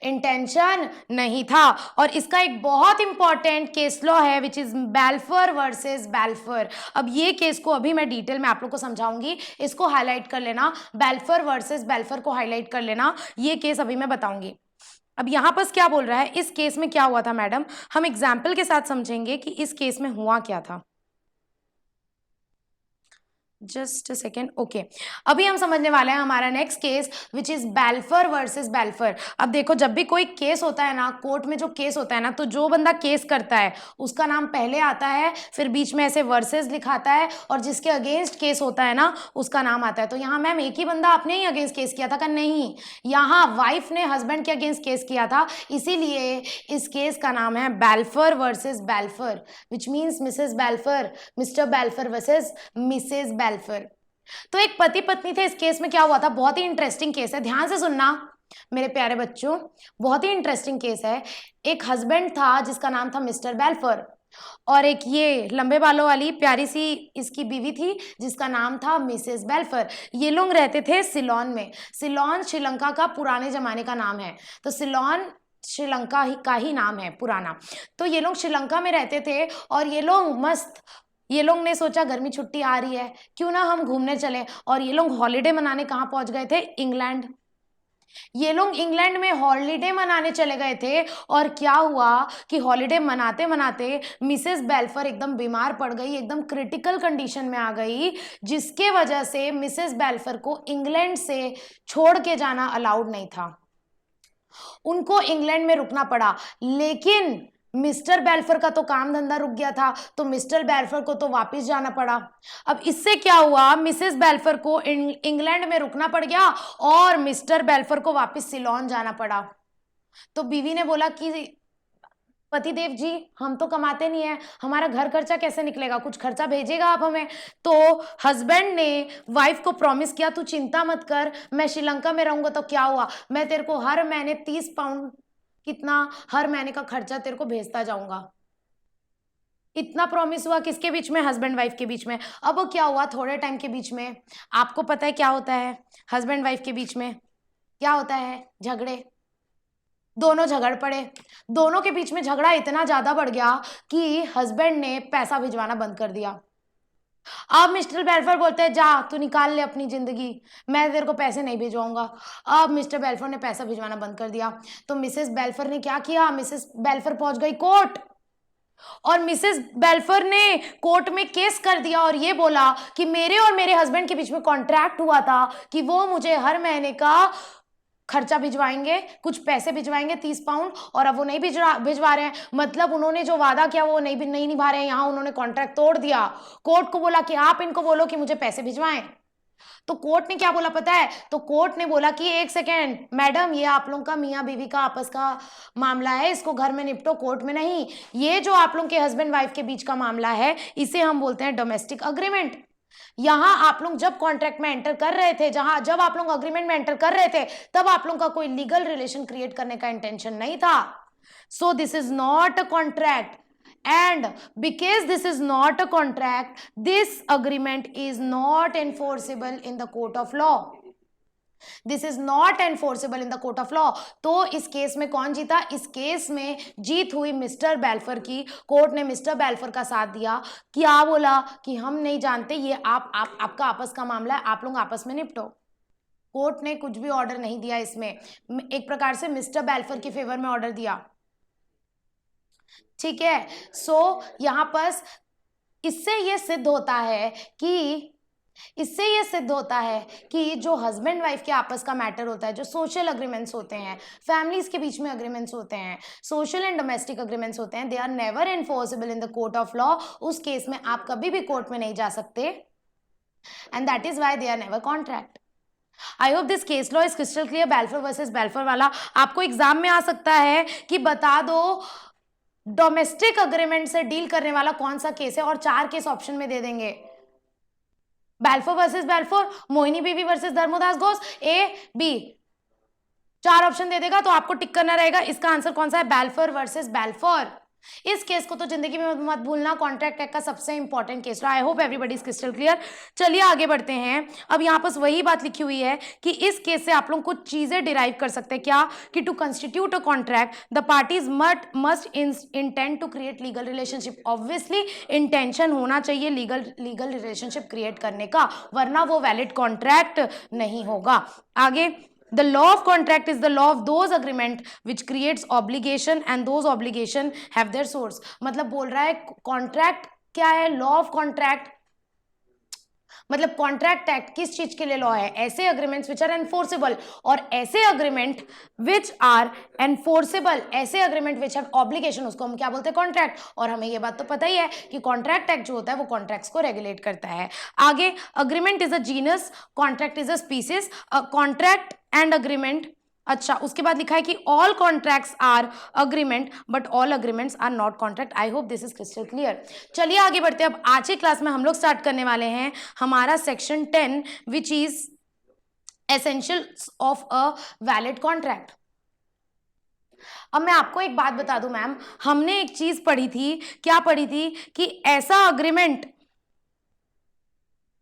इंटेंशन नहीं था। और इसका एक बहुत इंपॉर्टेंट केस लॉ है which is Balfour versus Balfour. अब ये केस को अभी मैं डिटेल में आप लोग को समझाऊंगी, इसको हाईलाइट कर लेना, बैल्फर वर्सेस बैल्फर को हाईलाइट कर लेना, ये केस अभी मैं बताऊंगी। अब यहां पर क्या बोल रहा है, इस केस में क्या हुआ था मैडम, हम एग्जाम्पल के साथ समझेंगे कि इस केस में हुआ क्या था। Just a second, okay. अभी हम समझने वाले हैं हमारा next case which is Balfour versus Balfour. अब देखो, जब भी कोई केस होता है ना, कोर्ट में जो केस होता है ना, तो जो बंदा केस करता है उसका नाम पहले आता है, फिर बीच में ऐसे वर्सेस लिखाता है, और जिसके अगेंस्ट केस होता है ना उसका नाम आता है। तो यहाँ मैम एक ही बंदा अपने ही अगेंस्ट केस किया था? नहीं, यहाँ वाइफ ने हस्बैंड के अगेंस्ट केस किया था, इसीलिए इस केस का नाम है Balfour versus Balfour, which means Mrs Balfour, mister Balfour versus Mrs Balfour. तो एक पति पत्नी थे, इस केस में क्या हुआ था, बहुत ही इंटरेस्टिंग केस है, ध्यान से सुनना मेरे प्यारे बच्चों, बहुत ही इंटरेस्टिंग केस है। एक हस्बैंड था जिसका नाम था मिस्टर बैल्फर, और एक ये लंबे बालों वाली प्यारी सी इसकी बीवी थी जिसका नाम था मिसेस बैल्फर। ये लोग रहते थे सिलोन में। सिलोन श्रीलंका का पुराने जमाने का नाम है, तो सिलोन श्रीलंका का ही नाम है पुराना। तो ये लोग श्रीलंका में रहते थे, और ये लोग मस्त, ये लोग ने सोचा गर्मी छुट्टी आ रही है, क्यों ना हम घूमने चले, और ये लोग हॉलीडे मनाने कहाँ पहुंच गए थे? इंग्लैंड। ये लोग इंग्लैंड में हॉलीडे मनाने चले गए थे, और क्या हुआ कि हॉलीडे मनाते मनाते मिसेस बेल्फर एकदम बीमार पड़ गई, एकदम क्रिटिकल कंडीशन में आ गई, जिसके वजह से मिसेस बेल्फर को इंग्लैंड से छोड़ के जाना अलाउड नहीं था, उनको इंग्लैंड में रुकना पड़ा। लेकिन मिस्टर बेल्फर का तो काम धंधा रुक गया था, तो मिस्टर बेल्फर को तो वापस जाना पड़ा। अब इससे क्या हुआ, मिसेस बेल्फर को इंग्लैंड में रुकना पड़ गया, और मिस्टर बेल्फर को वापस सिलोन जाना पड़ा। तो बीवी ने बोला कि पतिदेव जी, हम तो कमाते नहीं है, हमारा घर खर्चा कैसे निकलेगा, कुछ खर्चा भेजेगा आप हमें। तो हस्बैंड ने वाइफ को प्रॉमिस किया, तू चिंता मत कर, मैं श्रीलंका में रहूंगा तो क्या हुआ, मैं तेरे को हर महीने 30 पाउंड, कितना, हर महीने का खर्चा तेरे को भेजता जाऊंगा। इतना प्रॉमिस हुआ किसके बीच में? हस्बैंड वाइफ के बीच में। अब क्या हुआ, थोड़े टाइम के बीच में आपको पता है क्या होता है, हस्बैंड वाइफ के बीच में क्या होता है? झगड़े। दोनों झगड़ पड़े, दोनों के बीच में झगड़ा इतना ज्यादा बढ़ गया कि हस्बैंड ने पैसा भिजवाना बंद कर दिया। अब मिस्टर बेल्फोर बोलते हैं, जा तू निकाल ले अपनी जिंदगी, मैं तेरे को पैसे नहीं भिजवाऊंगा। अब मिस्टर बेल्फोर ने पैसा भिजवाना बंद कर दिया। तो मिसेस बेल्फोर ने क्या किया, मिसेस बेल्फोर पहुंच गई कोर्ट, और मिसेस बेल्फोर ने कोर्ट में केस कर दिया, और ये बोला कि मेरे और मेरे हस्बैंड के बीच में कॉन्ट्रैक्ट हुआ था कि वो मुझे हर महीने का खर्चा भिजवाएंगे, कुछ पैसे भिजवाएंगे 30 पाउंड, और अब वो नहीं भिजवा रहे हैं, मतलब उन्होंने जो वादा किया वो नहीं निभा रहे हैं। यहाँ उन्होंने कॉन्ट्रैक्ट तोड़ दिया। कोर्ट को बोला कि आप इनको बोलो कि मुझे पैसे भिजवाएं। तो कोर्ट ने क्या बोला पता है? तो कोर्ट ने बोला कि एक सेकेंड मैडम, ये आप लोगों का मियाँ बीवी का आपस का मामला है, इसको घर में निपटो, कोर्ट में नहीं। ये जो आप लोगों के हस्बैंड वाइफ के बीच का मामला है, इसे हम बोलते हैं डोमेस्टिक अग्रीमेंट। यहां आप लोग जब कॉन्ट्रैक्ट में एंटर कर रहे थे, जब आप लोग अग्रीमेंट में एंटर कर रहे थे, तब आप लोगों का कोई लीगल रिलेशन क्रिएट करने का इंटेंशन नहीं था। So this is not a contract, and because this is not a contract, this agreement is not enforceable in the court of law. This is not enforceable in the court of law. तो इस case में कौन जीता? इस case में जीत हुई mister बेल्फर की। Court ने मिस्टर बेल्फर का साथ दिया, क्या बोला कि हम नहीं जानते, ये आपका आपस का मामला है, आप लोग आपस में निपटो। कोर्ट ने कुछ भी ऑर्डर नहीं दिया इसमें, एक प्रकार से मिस्टर बेल्फर के फेवर में ऑर्डर दिया। ठीक है, सो यहां पर इससे यह सिद्ध होता है कि इससे ये सिद्ध होता है कि जो हस्बैंड वाइफ के आपस का मैटर होता है, जो सोशल अग्रीमेंट्स होते हैं, फैमिलीज के बीच में अग्रीमेंट्स होते हैं, सोशल एंड डोमेस्टिक अग्रीमेंट्स होते हैं, they are never enforceable in the court of law. उस केस में आप कभी भी कोर्ट में नहीं जा सकते, and that is why they are never contract. I hope this case law is crystal clear. Balfour versus Balfour वाला आपको एग्जाम में आ सकता है कि बता दो डोमेस्टिक अग्रीमेंट से डील करने वाला कौन सा केस है, और 4 केस ऑप्शन में दे देंगे। Balfour versus Balfour, Mohini Bibi versus Dharmodas Ghosh, A B, 4 option दे देगा तो आपको टिक करना रहेगा इसका आंसर कौन सा है, बेल्फोर वर्सेस बेल्फोर। इस केस को तो जिंदगी में मत भूलना, कॉन्ट्रैक्ट एक्ट का सबसे इंपॉर्टेंट केस रहा। I hope everybody is crystal clear. चलिए आगे बढ़ते हैं। अब यहाँ पर वही बात लिखी हुई है कि इस केस से आप लोग कुछ चीजें डिराइव कर सकते हैं। क्या कि to constitute a contract the parties must intend to create legal relationship. Obviously intention होना चाहिए लीगल रिलेशनशिप क्रिएट करने का, वरना वो वैलिड कॉन्ट्रैक्ट नहीं होगा। आगे, the law of contract is the law of those agreement which creates obligation and those obligation have their source। मतलब बोल रहा है कॉन्ट्रैक्ट क्या है, लॉ ऑफ कॉन्ट्रैक्ट मतलब कॉन्ट्रैक्ट एक्ट किस चीज के लिए लॉ है, ऐसे अग्रीमेंट्स विच आर एनफोर्सेबल, और ऐसे अग्रीमेंट विच आर एनफोर्सेबल, ऐसे अग्रीमेंट विच हैव ऑब्लिगेशन, उसको हम क्या बोलते हैं, कॉन्ट्रैक्ट। और हमें ये बात तो पता ही है कि कॉन्ट्रैक्ट एक्ट जो होता है वो कॉन्ट्रैक्ट्स को रेगुलेट करता है। आगे, agreement is a genus, contract is a species. Contract and agreement, अच्छा उसके बाद लिखा है कि all contracts are agreement but all agreements are not contract. I hope this is crystal clear. चलिए आगे बढ़ते हैं। अब आज की क्लास में हम लोग स्टार्ट करने वाले हैं हमारा section 10 which is essentials of a valid contract. अब मैं आपको एक बात बता दूं मैम, हमने एक चीज पढ़ी थी, क्या पढ़ी थी, कि ऐसा अग्रीमेंट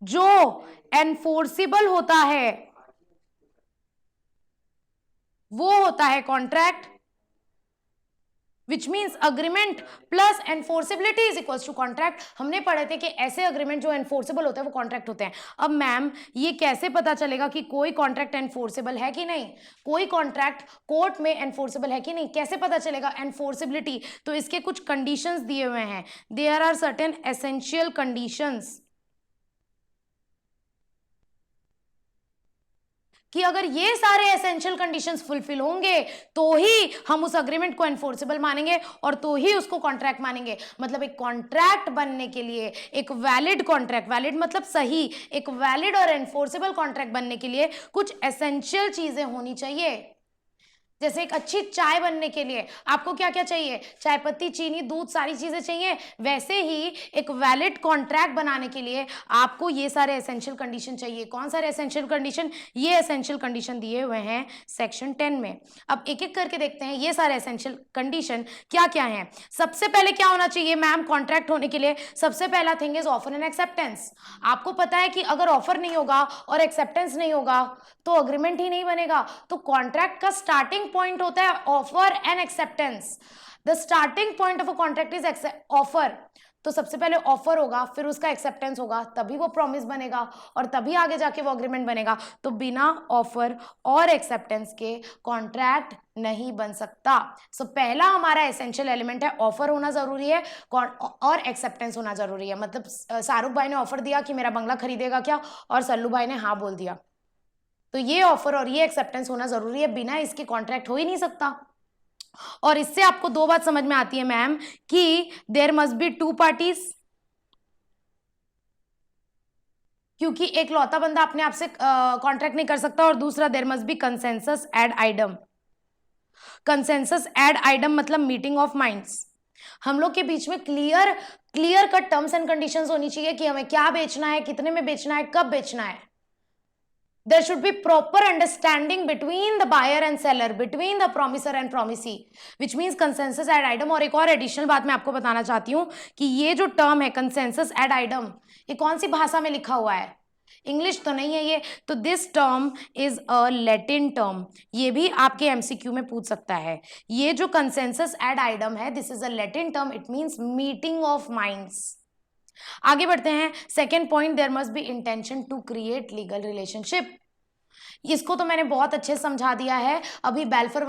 जो एनफोर्सेबल होता है वो होता है contract, which means agreement plus enforceability is equals to contract. हमने पढ़े थे कि ऐसे अग्रीमेंट जो एनफोर्सेबल होते हैं वो कॉन्ट्रैक्ट होते हैं। अब मैम ये कैसे पता चलेगा कि कोई कॉन्ट्रैक्ट एनफोर्सेबल है कि नहीं, कोई कॉन्ट्रैक्ट कोर्ट में एनफोर्सेबल है कि नहीं, कैसे पता चलेगा एनफोर्सेबिलिटी? तो इसके कुछ कंडीशंस दिए हुए हैं, there are certain essential conditions, कि अगर ये सारे एसेंशियल कंडीशंस फुलफिल होंगे तो ही हम उस अग्रीमेंट को एनफोर्सेबल मानेंगे और तो ही उसको कॉन्ट्रैक्ट मानेंगे। मतलब एक कॉन्ट्रैक्ट बनने के लिए, एक वैलिड कॉन्ट्रैक्ट, वैलिड मतलब सही, एक वैलिड और एनफोर्सेबल कॉन्ट्रैक्ट बनने के लिए कुछ एसेंशियल चीजें होनी चाहिए। जैसे एक अच्छी चाय बनने के लिए आपको क्या क्या चाहिए, चाय पत्ती, चीनी, दूध, सारी चीजें चाहिए। वैसे ही एक वैलिड कॉन्ट्रैक्ट बनाने के लिए आपको ये सारे एसेंशियल कंडीशन चाहिए। कौन सारे एसेंशियल कंडीशन? ये एसेंशियल कंडीशन दिए हुए हैं सेक्शन 10 में। अब एक एक करके देखते हैं ये सारे एसेंशियल कंडीशन क्या क्या हैं। सबसे पहले क्या होना चाहिए मैम कॉन्ट्रैक्ट होने के लिए? सबसे पहला thing is offer and acceptance. आपको पता है कि अगर ऑफर नहीं होगा और एक्सेप्टेंस नहीं होगा तो अग्रीमेंट ही नहीं बनेगा। तो कॉन्ट्रैक्ट का स्टार्टिंग पॉइंट होता है offer and acceptance. The starting point of a contract is offer. तो सबसे पहले ऑफर होगा, फिर उसका एक्सेप्टेंस होगा, तभी वो प्रॉमिस बनेगा और तभी आगे जाके वो अग्रीमेंट बनेगा। तो बिना ऑफर और एक्सेप्टेंस के कॉन्ट्रैक्ट नहीं बन सकता। सो पहला हमारा एसेंशियल एलिमेंट है ऑफर होना जरूरी है और एक्सेप्टेंस होना जरूरी है। मतलब शाहरुख भाई ने ऑफर दिया कि मेरा बंगला खरीदेगा क्या, और सल्लू भाई ने हाँ बोल दिया, तो ये ऑफर और ये एक्सेप्टेंस होना जरूरी है, बिना इसके कॉन्ट्रैक्ट हो ही नहीं सकता। और इससे आपको 2 बात समझ में आती है मैम कि देयर मस्ट बी 2 पार्टीज, क्योंकि एक लौता बंदा अपने आप से कॉन्ट्रैक्ट नहीं कर सकता, और दूसरा there must be consensus ad idem. Consensus ad idem मतलब मीटिंग ऑफ माइंड्स। हम लोग के बीच में clear cut terms and conditions होनी चाहिए कि हमें क्या बेचना है, कितने में बेचना है, कब बेचना है। There should be proper understanding between the buyer and seller, between the promiser and promisee, which means consensus ad idem। और एक और एडिशनल बात मैं आपको बताना चाहती हूँ कि ये जो टर्म है consensus ad idem, ये कौन सी भाषा में लिखा हुआ है? इंग्लिश तो नहीं है ये। तो this term is a Latin term. ये भी आपके एमसीक्यू में पूछ सकता है। ये जो कंसेंसस एड आइडम है, this is a Latin term, it means meeting of minds. आगे बढ़ते हैं। Second point, there must be intention to create legal relationship. इसको तो मैंने बहुत अच्छे से समझा दिया है। अभी बेल्फर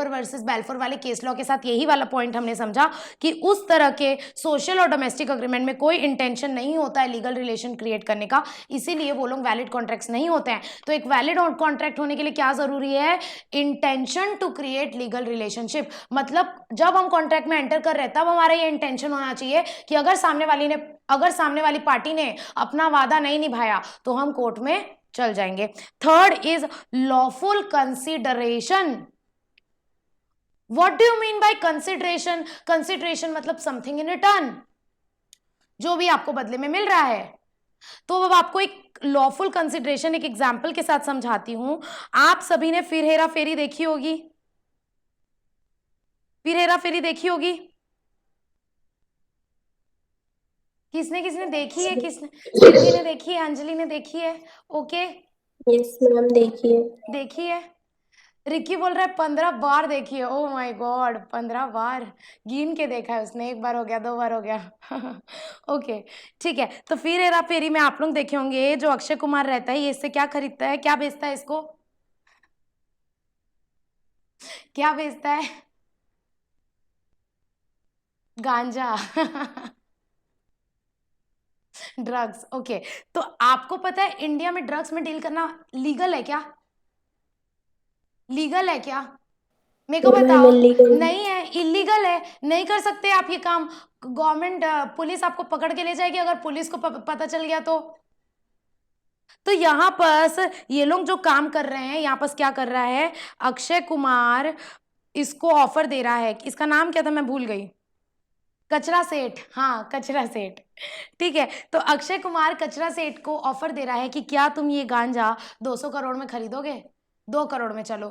वर्सेस बेल्फर वाले केस लॉ के साथ यही वाला पॉइंट हमने समझा कि उस तरह के सोशल और डोमेस्टिक अग्रीमेंट में कोई इंटेंशन नहीं होता है लीगल रिलेशन क्रिएट करने का, इसीलिए वो लोग वैलिड कॉन्ट्रैक्ट्स नहीं होते हैं। तो एक वैलिड कॉन्ट्रैक्ट होने के लिए क्या जरूरी है? Intention to create legal relationship. मतलब जब हम कॉन्ट्रैक्ट में एंटर कर रहे हैं तब हमारा ये इंटेंशन होना चाहिए कि अगर सामने वाली पार्टी ने अपना वादा नहीं निभाया तो हम कोर्ट में चल जाएंगे। Third is lawful consideration. What do you mean bye consideration? Consideration मतलब समथिंग इन रिटर्न, जो भी आपको बदले में मिल रहा है। तो अब आपको एक लॉफुल कंसिडरेशन एक एग्जाम्पल के साथ समझाती हूं। आप सभी ने फिर हेरा फेरी देखी होगी, फिर हेरा फेरी देखी होगी। किसने किसने देखी है? किसने? सिद्धि ने देखी है, अंजलि ने देखी है, ओके। यस मैम, देखिए। देखी है। रिकी बोल रहा है 15 बार देखी है। ओ माय गॉड, 15 बार गिन के देखा है उसने। एक बार हो गया, 2 बार हो गया। ओके ठीक है। तो फिर हेरा फेरी में आप लोग देखे होंगे जो अक्षय कुमार रहता है ये इससे क्या खरीदता है, क्या बेचता है इसको? क्या बेचता है? गांजा। Drugs, okay. तो आपको पता है इंडिया में ड्रग्स में डील करना लीगल है क्या? लीगल है क्या? मेरे को मैम बताओ। इलीगल। नहीं है, इलीगल है, नहीं कर सकते आप ये काम। गवर्नमेंट पुलिस आपको पकड़ के ले जाएगी अगर पुलिस को पता चल गया तो यहाँ पर ये लोग जो काम कर रहे हैं, यहाँ पर क्या कर रहा है अक्षय कुमार, इसको ऑफर दे रहा है। इसका नाम क्या था, मैं भूल गई। कचरा सेठ, हाँ कचरा सेठ। ठीक है। तो अक्षय कुमार कचरा सेठ को ऑफर दे रहा है कि क्या तुम ये गांजा 200 करोड़ में खरीदोगे? 2 करोड़ में चलो।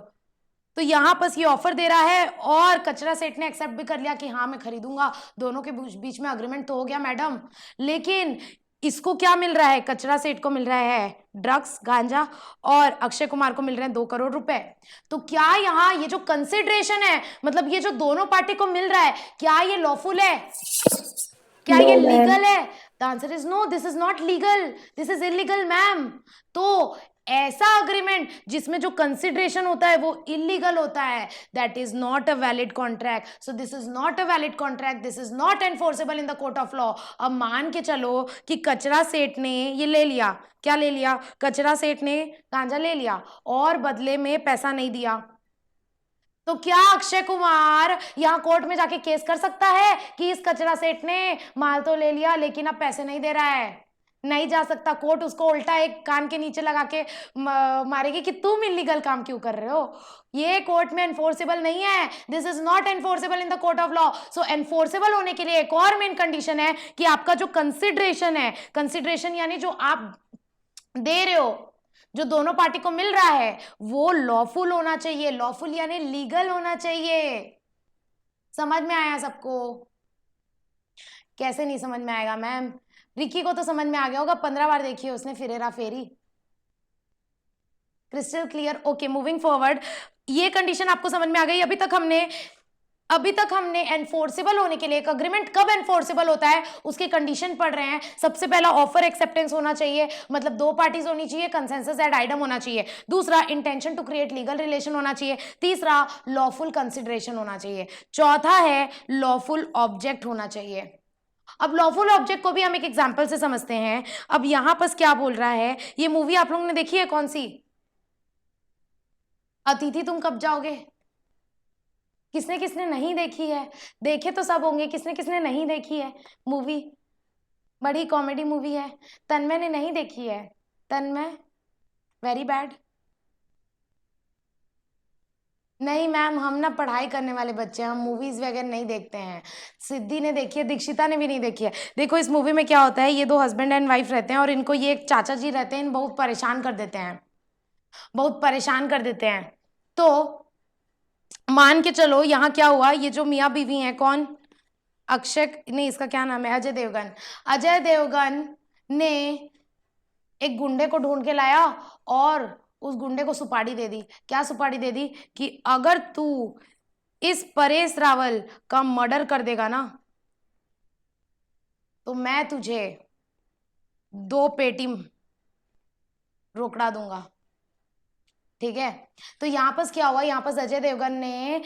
तो यहां पर ये ऑफर दे रहा है और कचरा सेठ ने एक्सेप्ट भी कर लिया कि हाँ मैं खरीदूंगा। दोनों के बीच में अग्रीमेंट तो हो गया मैडम। लेकिन इसको क्या मिल रहा है? कचरा सेठ को मिल रहा है ड्रग्स, गांजा, और अक्षय कुमार को मिल रहे हैं 2 करोड़ रुपए। तो क्या यहाँ ये जो कंसिडरेशन है, मतलब ये जो दोनों पार्टी को मिल रहा है, क्या ये लॉफुल है? क्या नो ये मैम। लीगल है? The answer is no, this is not legal, this is illegal ma'am. तो ऐसा अग्रीमेंट जिसमें जो कंसिडरेशन होता है वो इलीगल होता है, that is not a valid contract. So this is not a valid contract, this is not enforceable in the court of law. अब मान के चलो कि कचरा सेठ ने ये ले लिया, क्या ले लिया? कचरा सेठ ने गांजा ले लिया और बदले में पैसा नहीं दिया, तो क्या अक्षय कुमार यहाँ कोर्ट में जाके केस कर सकता है कि इस कचरा सेठ ने माल तो ले लिया लेकिन अब पैसे नहीं दे रहा है? नहीं जा सकता। कोर्ट उसको उल्टा एक कान के नीचे लगा के मारेगी कि तुम इलीगल काम क्यों कर रहे हो। ये कोर्ट में एनफोर्सेबल नहीं है, this is not enforceable in the court of law. So enforceable होने के लिए एक और मेन कंडीशन है कि आपका जो कंसिडरेशन है, कंसिडरेशन यानी जो आप दे रहे हो, जो दोनों पार्टी को मिल रहा है, वो लॉफुल होना चाहिए। लॉफुल यानी लीगल होना चाहिए। समझ में आया सबको? कैसे नहीं समझ में आएगा मैम? रिकी को तो समझ में आ गया होगा, 15 बार देखी है उसने फिर Hera Pheri. Crystal clear, okay. Moving forward, ये कंडीशन आपको समझ में आ गई। अभी तक हमने एनफोर्सेबल होने के लिए, एक अग्रीमेंट कब एनफोर्सेबल होता है उसके कंडीशन पढ़ रहे हैं। सबसे पहला ऑफर एक्सेप्टेंस होना चाहिए, मतलब 2 पार्टीज होनी चाहिए, कंसेंसस एड आइटम होना चाहिए। दूसरा, intention to create legal relation होना चाहिए। तीसरा, लॉफुल कंसिडरेशन होना चाहिए। चौथा है लॉफुल ऑब्जेक्ट होना चाहिए। अब लॉफुल ऑब्जेक्ट को भी हम एक एग्जाम्पल से समझते हैं। अब यहां पर क्या बोल रहा है, ये मूवी आप लोगों ने देखी है कौन सी? अतिथि तुम कब जाओगे? किसने किसने नहीं देखी है? देखे तो सब होंगे, किसने किसने नहीं देखी है मूवी? बड़ी कॉमेडी मूवी है। तन्मय ने नहीं देखी है। तन्मय, वेरी बैड। नहीं मैम, हम ना पढ़ाई करने वाले बच्चे हैं, हम मूवीज वगैरह नहीं देखते हैं। सिद्धि ने देखी है, दीक्षिता ने भी नहीं देखी है। देखो इस मूवी में क्या होता है, ये 2 हस्बैंड एंड वाइफ रहते हैं और इनको ये एक चाचा जी रहते हैं, बहुत परेशान कर देते हैं, बहुत परेशान कर देते हैं। तो मान के चलो यहाँ क्या हुआ, ये जो मियाँ बीवी हैं, कौन? अक्षय नहीं, इसका क्या नाम है, अजय देवगन। अजय देवगन ने एक गुंडे को ढूंढ के लाया और उस गुंडे को सुपारी दे दी। क्या सुपारी दे दी? कि अगर तू इस परेश रावल का मर्डर कर देगा ना तो मैं तुझे 2 पेटी रोकड़ा दूंगा। ठीक है, तो यहाँ पर क्या हुआ, यहाँ पर अजय देवगन ने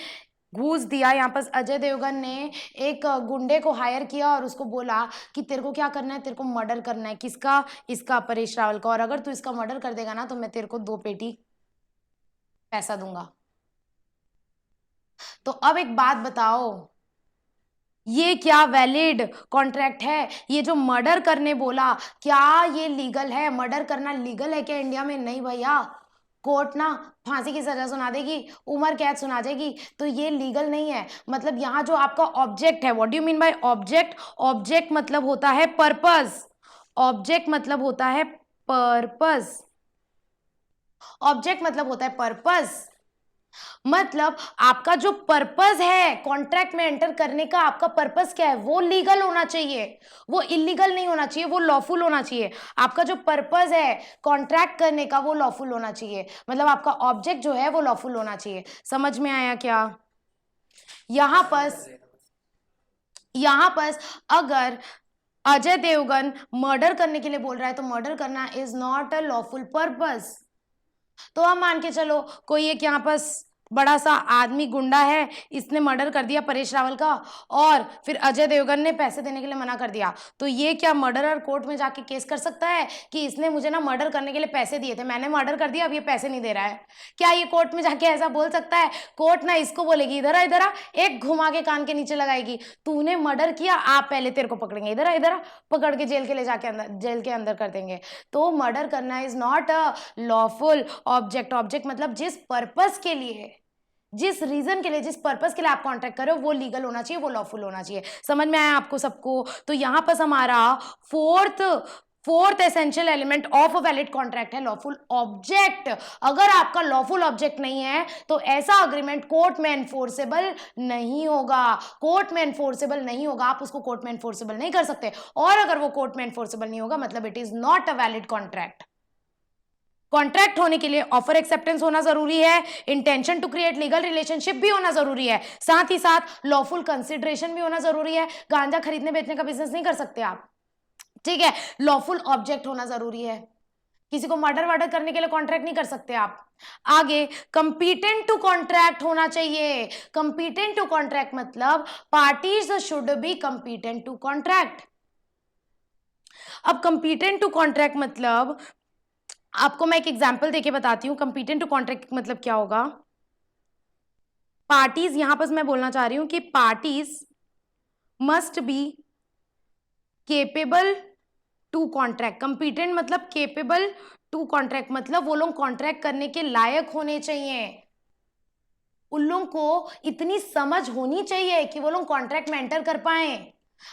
घूस दिया, यहाँ पर अजय देवगन ने एक गुंडे को हायर किया और उसको बोला कि तेरे को क्या करना है, तेरे को मर्डर करना है। किसका? इसका, परेश रावल का। और अगर तू इसका मर्डर कर देगा ना तो मैं तेरे को 2 पेटी पैसा दूंगा। तो अब एक बात बताओ, ये क्या वैलिड कॉन्ट्रैक्ट है? ये जो मर्डर करने बोला, क्या ये लीगल है? मर्डर करना लीगल है क्या इंडिया में? नहीं भैया, कोर्ट ना फांसी की सजा सुना देगी, उम्र कैद सुना देगी, तो ये लीगल नहीं है। मतलब यहाँ जो आपका ऑब्जेक्ट है, what do you mean by object? Object मतलब होता है पर्पस। ऑब्जेक्ट मतलब होता है पर्पस। ऑब्जेक्ट मतलब होता है पर्पस। मतलब आपका जो पर्पस है कॉन्ट्रैक्ट में एंटर करने का, आपका पर्पस क्या है? वो लीगल होना चाहिए, वो इलीगल नहीं होना चाहिए, वो लॉफुल होना चाहिए। आपका जो पर्पस है कॉन्ट्रैक्ट करने का, वो लॉफुल होना चाहिए। मतलब आपका ऑब्जेक्ट जो है वो लॉफुल होना चाहिए। समझ में आया क्या? यहां पर अगर अजय देवगन मर्डर करने के लिए बोल रहा है तो मर्डर करना is not a lawful purpose. तो हम मान के चलो कोई एक यहाँ पर बड़ा सा आदमी गुंडा है, इसने मर्डर कर दिया परेश रावल का, और फिर अजय देवगन ने पैसे देने के लिए मना कर दिया, तो ये क्या मर्डरर कोर्ट में जाके केस कर सकता है कि इसने मुझे ना मर्डर करने के लिए पैसे दिए थे, मैंने मर्डर कर दिया, अब ये पैसे नहीं दे रहा है? क्या ये कोर्ट में जाके ऐसा बोल सकता है? कोर्ट ना इसको बोलेगी इधर आ, इधर आ, एक घुमा के कान के नीचे लगाएगी, तूने मर्डर किया, आप पहले तेरे को पकड़ेंगे, इधर आ, इधर आ, पकड़ के जेल के ले जाके अंदर, जेल के अंदर कर देंगे। तो मर्डर करना is not a lawful object. Object मतलब जिस पर्पस के लिए, जिस रीजन के लिए, जिस पर्पस के लिए आप कॉन्ट्रैक्ट कर रहे हो वो लीगल होना चाहिए, वो लॉफुल होना चाहिए। समझ में आया आपको सबको? तो यहां पर हमारा fourth essential element of a valid contract है लॉफुल ऑब्जेक्ट। अगर आपका लॉफुल ऑब्जेक्ट नहीं है तो ऐसा अग्रीमेंट कोर्ट में एनफोर्सेबल नहीं होगा। कोर्ट में एनफोर्सेबल नहीं होगा, आप उसको कोर्ट में एनफोर्सेबल नहीं कर सकते, और अगर वो कोर्ट में एनफोर्सेबल नहीं होगा मतलब it is not a valid contract. Contract होने के लिए ऑफर एक्सेप्टेंस होना जरूरी है, intention to create legal relationship भी होना जरूरी है, साथ ही साथ लॉफुल कंसिडरेशन भी होना जरूरी है। गांजा खरीदने बेचने का बिजनेस नहीं कर सकते आप, ठीक है? लॉफुल ऑब्जेक्ट होना जरूरी है, किसी को मर्डर वर्डर करने के लिए कॉन्ट्रैक्ट नहीं कर सकते आप। आगे कंपीटेंट टू कॉन्ट्रैक्ट होना चाहिए। कंपीटेंट टू कॉन्ट्रैक्ट मतलब parties should be competent to contract. अब कंपीटेंट टू कॉन्ट्रैक्ट मतलब आपको मैं एक एग्जांपल देके बताती हूँ। कंपीटेंट टू कॉन्ट्रैक्ट मतलब क्या होगा? पार्टीज, यहां पर मैं बोलना चाह रही हूं कि parties must be capable to contract. Competent मतलब केपेबल टू कॉन्ट्रैक्ट, मतलब वो लोग कॉन्ट्रैक्ट करने के लायक होने चाहिए, उन लोगों को इतनी समझ होनी चाहिए कि वो लोग कॉन्ट्रैक्ट में एंटर कर पाए।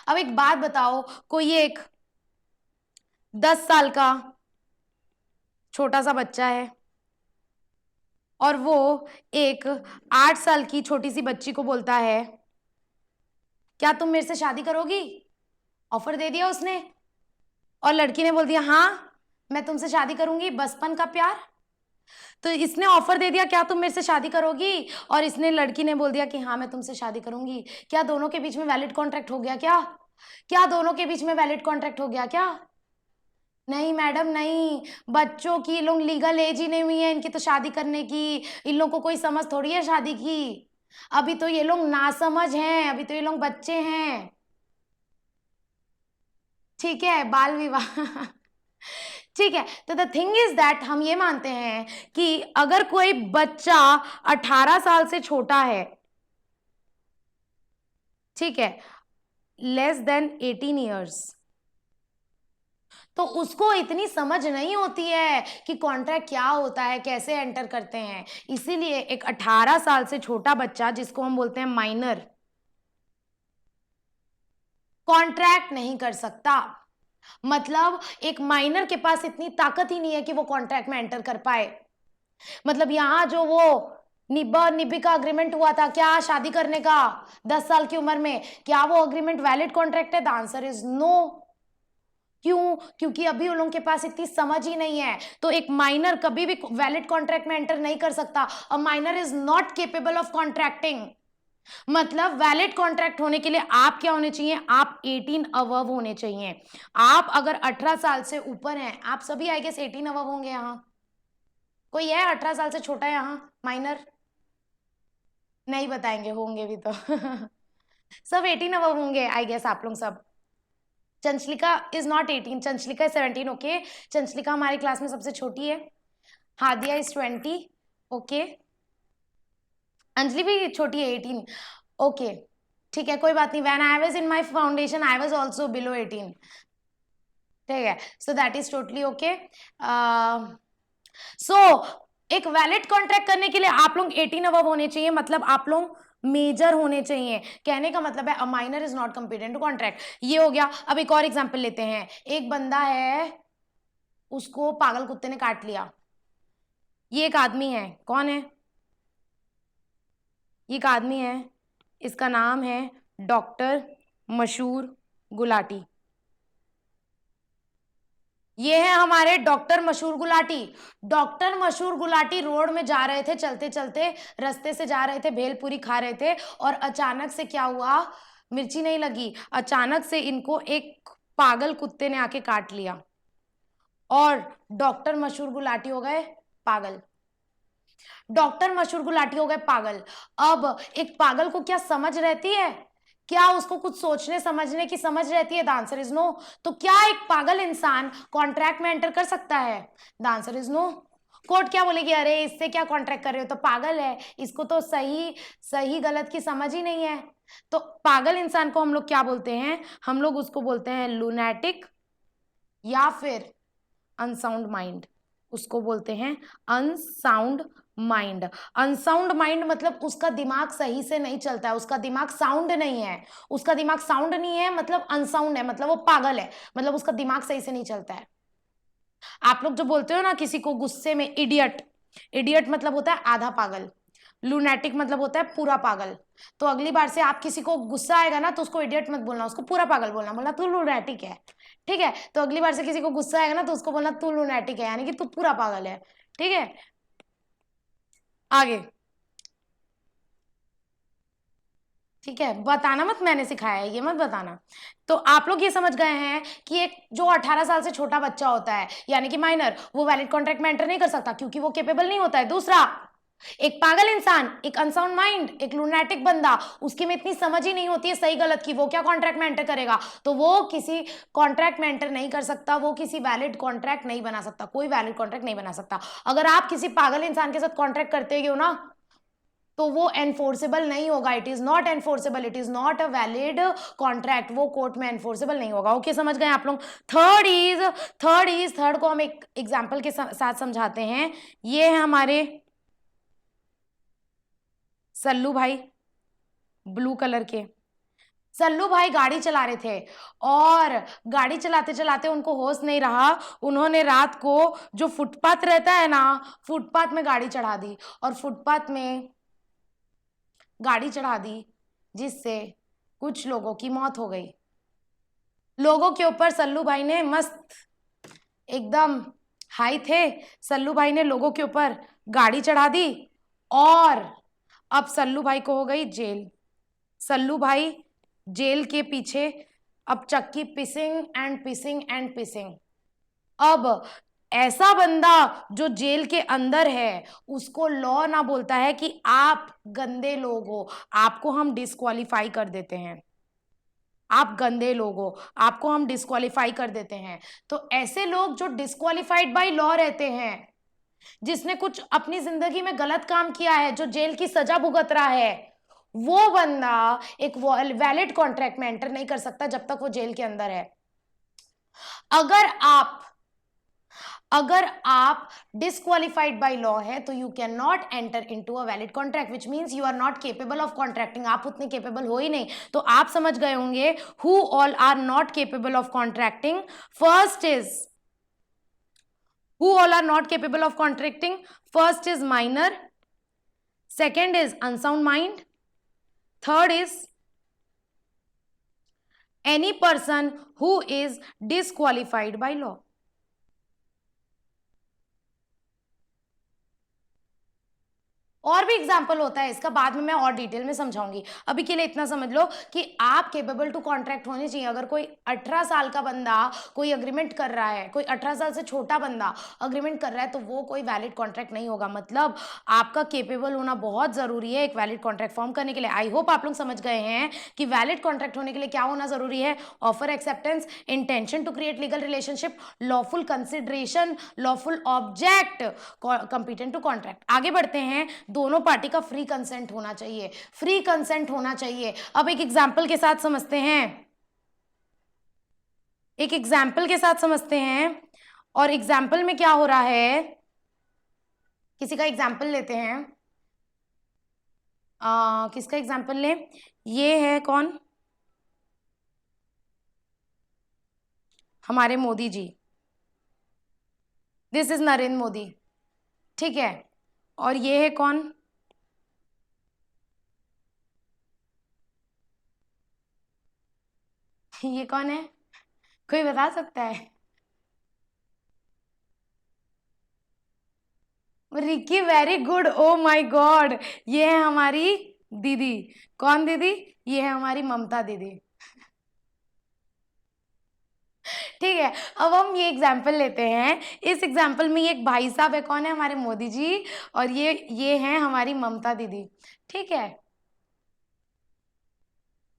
अब एक बात बताओ, कोई एक 10 साल का छोटा सा बच्चा है और वो एक 8 साल की छोटी सी बच्ची को बोलता है क्या तुम मेरे से शादी करोगी? ऑफर दे दिया उसने, और लड़की ने बोल दिया हाँ मैं तुमसे शादी करूंगी, बचपन का प्यार। तो इसने ऑफर दे दिया क्या तुम मेरे से शादी करोगी, और इसने, लड़की ने बोल दिया कि हाँ मैं तुमसे शादी करूंगी। क्या दोनों के बीच में वैलिड कॉन्ट्रैक्ट हो गया क्या? क्या दोनों के बीच में वैलिड कॉन्ट्रैक्ट हो गया क्या? नहीं मैडम नहीं, बच्चों की लोग लीगल एज ही नहीं हुई है इनकी तो शादी करने की, इन लोगों को कोई समझ थोड़ी है शादी की, अभी तो ये लोग नासमझ हैं, अभी तो ये लोग बच्चे हैं, ठीक है? बाल विवाह ठीक है। तो द थिंग इज दैट हम ये मानते हैं कि अगर कोई बच्चा 18 साल से छोटा है, ठीक है, लेस देन 18 ईयर्स, तो उसको इतनी समझ नहीं होती है कि कॉन्ट्रैक्ट क्या होता है, कैसे एंटर करते हैं। इसीलिए एक 18 साल से छोटा बच्चा, जिसको हम बोलते हैं माइनर, कॉन्ट्रैक्ट नहीं कर सकता। मतलब एक माइनर के पास इतनी ताकत ही नहीं है कि वो कॉन्ट्रैक्ट में एंटर कर पाए। मतलब यहां जो वो निब्बा और निब्बी का अग्रीमेंट हुआ था क्या शादी करने का 10 साल की उम्र में, क्या वो अग्रीमेंट वैलिड कॉन्ट्रैक्ट है? The answer is no. क्यों? क्योंकि अभी उन लोगों के पास इतनी समझ ही नहीं है, तो एक माइनर कभी भी वैलिड कॉन्ट्रैक्ट में एंटर नहीं कर सकता। अ minor is not capable of contracting. मतलब वैलिड कॉन्ट्रैक्ट होने के लिए आप क्या होने चाहिए? आप 18 अबव होने चाहिए। आप अगर 18 साल से ऊपर हैं, आप सभी आई गेस 18 अबव होंगे यहाँ, कोई है 18 साल से छोटा यहाँ माइनर? नहीं बताएंगे, होंगे भी तो सब 18 अब होंगे आई गेस आप लोग सब। चंचलिका इज नॉट 18, चंचलिका इज 17। ओके, चंचलिका हमारी क्लास में सबसे छोटी है। हादिया इज 20। ओके, अंजलि भी छोटी है 18। ओके, ठीक है, कोई बात नहीं। When I was in my foundation I was also below 18। ठीक है, so that is totally okay. So एक वैलिड कॉन्ट्रैक्ट करने के लिए आप लोग 18 अबव होने चाहिए, मतलब आप लोग मेजर होने चाहिए। कहने का मतलब है a minor is not competent to contract. ये हो गया। अब एक और एग्जांपल लेते हैं। एक बंदा है, उसको पागल कुत्ते ने काट लिया। ये एक आदमी है, कौन है? ये एक आदमी है, इसका नाम है डॉक्टर मशहूर गुलाटी। ये है हमारे डॉक्टर मशहूर गुलाटी। डॉक्टर मशहूर गुलाटी रोड में जा रहे थे, चलते चलते रास्ते से जा रहे थे, भेलपूरी खा रहे थे, और अचानक से क्या हुआ? मिर्ची नहीं लगी, अचानक से इनको एक पागल कुत्ते ने आके काट लिया और डॉक्टर मशहूर गुलाटी हो गए पागल। डॉक्टर मशहूर गुलाटी हो गए पागल। अब एक पागल को क्या समझ रहती है? क्या उसको कुछ सोचने समझने की समझ रहती है? The answer is no. तो क्या एक पागल इंसान कॉन्ट्रैक्ट में एंटर कर सकता है? The answer is no. Court क्या बोलेगी? अरे इससे क्या कॉन्ट्रैक्ट कर रहे हो, तो पागल है, इसको तो सही सही गलत की समझ ही नहीं है। तो पागल इंसान को हम लोग क्या बोलते हैं? हम लोग उसको बोलते हैं लूनैटिक या फिर अनसाउंड माइंड। उसको बोलते हैं अनसाउंड माइंड। अनसाउंड माइंड मतलब उसका दिमाग सही से नहीं चलता है, उसका दिमाग साउंड नहीं है। उसका दिमाग साउंड नहीं है मतलब अनसाउंड है, मतलब वो पागल है, मतलब उसका दिमाग सही से नहीं चलता है। आप लोग जो बोलते हो ना किसी को गुस्से में इडियट, इडियट मतलब होता है आधा पागल, लूनैटिक मतलब होता है पूरा पागल। तो अगली बार से आप किसी को गुस्सा आएगा ना तो उसको इडियट मत बोलना, उसको पूरा पागल बोलना, बोलना तू लूनैटिक है। ठीक है, तो अगली बार से किसी को गुस्सा आएगा ना तो उसको बोलना तू लूनैटिक है, यानी कि तू पूरा पागल है। ठीक है, आगे। ठीक है, बताना मत मैंने सिखाया है, ये मत बताना। तो आप लोग ये समझ गए हैं कि एक जो 18 साल से छोटा बच्चा होता है यानी कि माइनर, वो वैलिड कॉन्ट्रैक्ट में एंटर नहीं कर सकता क्योंकि वो केपेबल नहीं होता है। दूसरा, एक पागल इंसान, एक अनसाउंड माइंड, एक लूनैटिक बंदा, उसके में इतनी समझ ही नहीं होती है सही गलत की, वो क्या कॉन्ट्रैक्ट में एंटर करेगा? तो वो किसी कॉन्ट्रैक्ट में एंटर नहीं कर सकता, वो किसी वैलिड कॉन्ट्रैक्ट नहीं बना सकता, कोई वैलिड कॉन्ट्रैक्ट नहीं बना सकता। अगर आप किसी पागल इंसान के साथ कॉन्ट्रैक्ट करते हो ना तो वो एनफोर्सेबल नहीं होगा। It is not enforceable, it is not a valid contract, वो कोर्ट में एनफोर्सेबल नहीं होगा। ओके, समझ गए आप लोग? थर्ड को हम एक एग्जाम्पल के साथ समझाते हैं। ये है हमारे सल्लू भाई, ब्लू कलर के। सल्लू भाई गाड़ी चला रहे थे और गाड़ी चलाते चलाते उनको होश नहीं रहा, उन्होंने रात को जो फुटपाथ रहता है ना, फुटपाथ में गाड़ी चढ़ा दी, और फुटपाथ में गाड़ी चढ़ा दी जिससे कुछ लोगों की मौत हो गई। लोगों के ऊपर सल्लू भाई ने मस्त एकदम हाई थे, सल्लू भाई ने लोगों के ऊपर गाड़ी चढ़ा दी और अब सल्लू भाई को हो गई जेल। सल्लू भाई जेल के पीछे अब चक्की पिसिंग एंड पिसिंग एंड पिसिंग। अब ऐसा बंदा जो जेल के अंदर है उसको लॉ ना बोलता है कि आप गंदे लोग हो, आपको हम डिस्क्वालीफाई कर देते हैं, आप गंदे लोग हो, आपको हम डिस्क्वालीफाई कर देते हैं। तो ऐसे लोग जो डिस्क्वालीफाइड बाय लॉ रहते हैं, जिसने कुछ अपनी जिंदगी में गलत काम किया है, जो जेल की सजा भुगत रहा है, वो बंदा एक वैलिड कॉन्ट्रैक्ट में एंटर नहीं कर सकता जब तक वो जेल के अंदर है। अगर आप डिस्क्वालिफाइड बाय लॉ है तो you can not enter into a valid contract, which means you are not capable of contracting. आप उतने केपेबल हो ही नहीं। तो आप समझ गए होंगे who all are not capable of contracting. First is who all are not capable of contracting. First is minor, second is unsound mind, third is any person who is disqualified by law. और भी example होता है इसका, बाद में मैं और detail में समझाऊंगी। अभी के लिए इतना समझ लो कि आप केपेबल टू कॉन्ट्रैक्ट होने चाहिए। अगर कोई 18 साल का बंदा कोई अग्रीमेंट कर रहा है, कोई 18 साल से छोटा बंदा अग्रीमेंट कर रहा है, तो वो कोई वैलिड कॉन्ट्रैक्ट नहीं होगा। मतलब आपका केपेबल होना बहुत जरूरी है एक वैलिड कॉन्ट्रैक्ट फॉर्म करने के लिए। आई होप आप लोग समझ गए हैं कि वैलिड कॉन्ट्रैक्ट होने के लिए क्या होना जरूरी है। Offer acceptance, intention to create legal relationship, lawful consideration, lawful object, competent to contract. आगे बढ़ते हैं। दोनों पार्टी का फ्री कंसेंट होना चाहिए, फ्री कंसेंट होना चाहिए। अब एक एग्जाम्पल के साथ समझते हैं, एक एग्जाम्पल के साथ समझते हैं। और एग्जाम्पल में क्या हो रहा है, किसी का एग्जाम्पल लेते हैं। किसका एग्जाम्पल ले, ये है कौन, हमारे मोदी जी। दिस इज नरेंद्र मोदी, ठीक है। और ये है कौन, ये कौन है, कोई बता सकता है? Ricky, very good, oh my God. ये है हमारी दीदी। कौन दीदी? ये है हमारी ममता दीदी। ठीक है, अब हम ये एग्जाम्पल लेते हैं। इस एग्जाम्पल में ये एक भाई साहब है, कौन है, हमारे मोदी जी। और ये है हमारी ममता दीदी, ठीक है।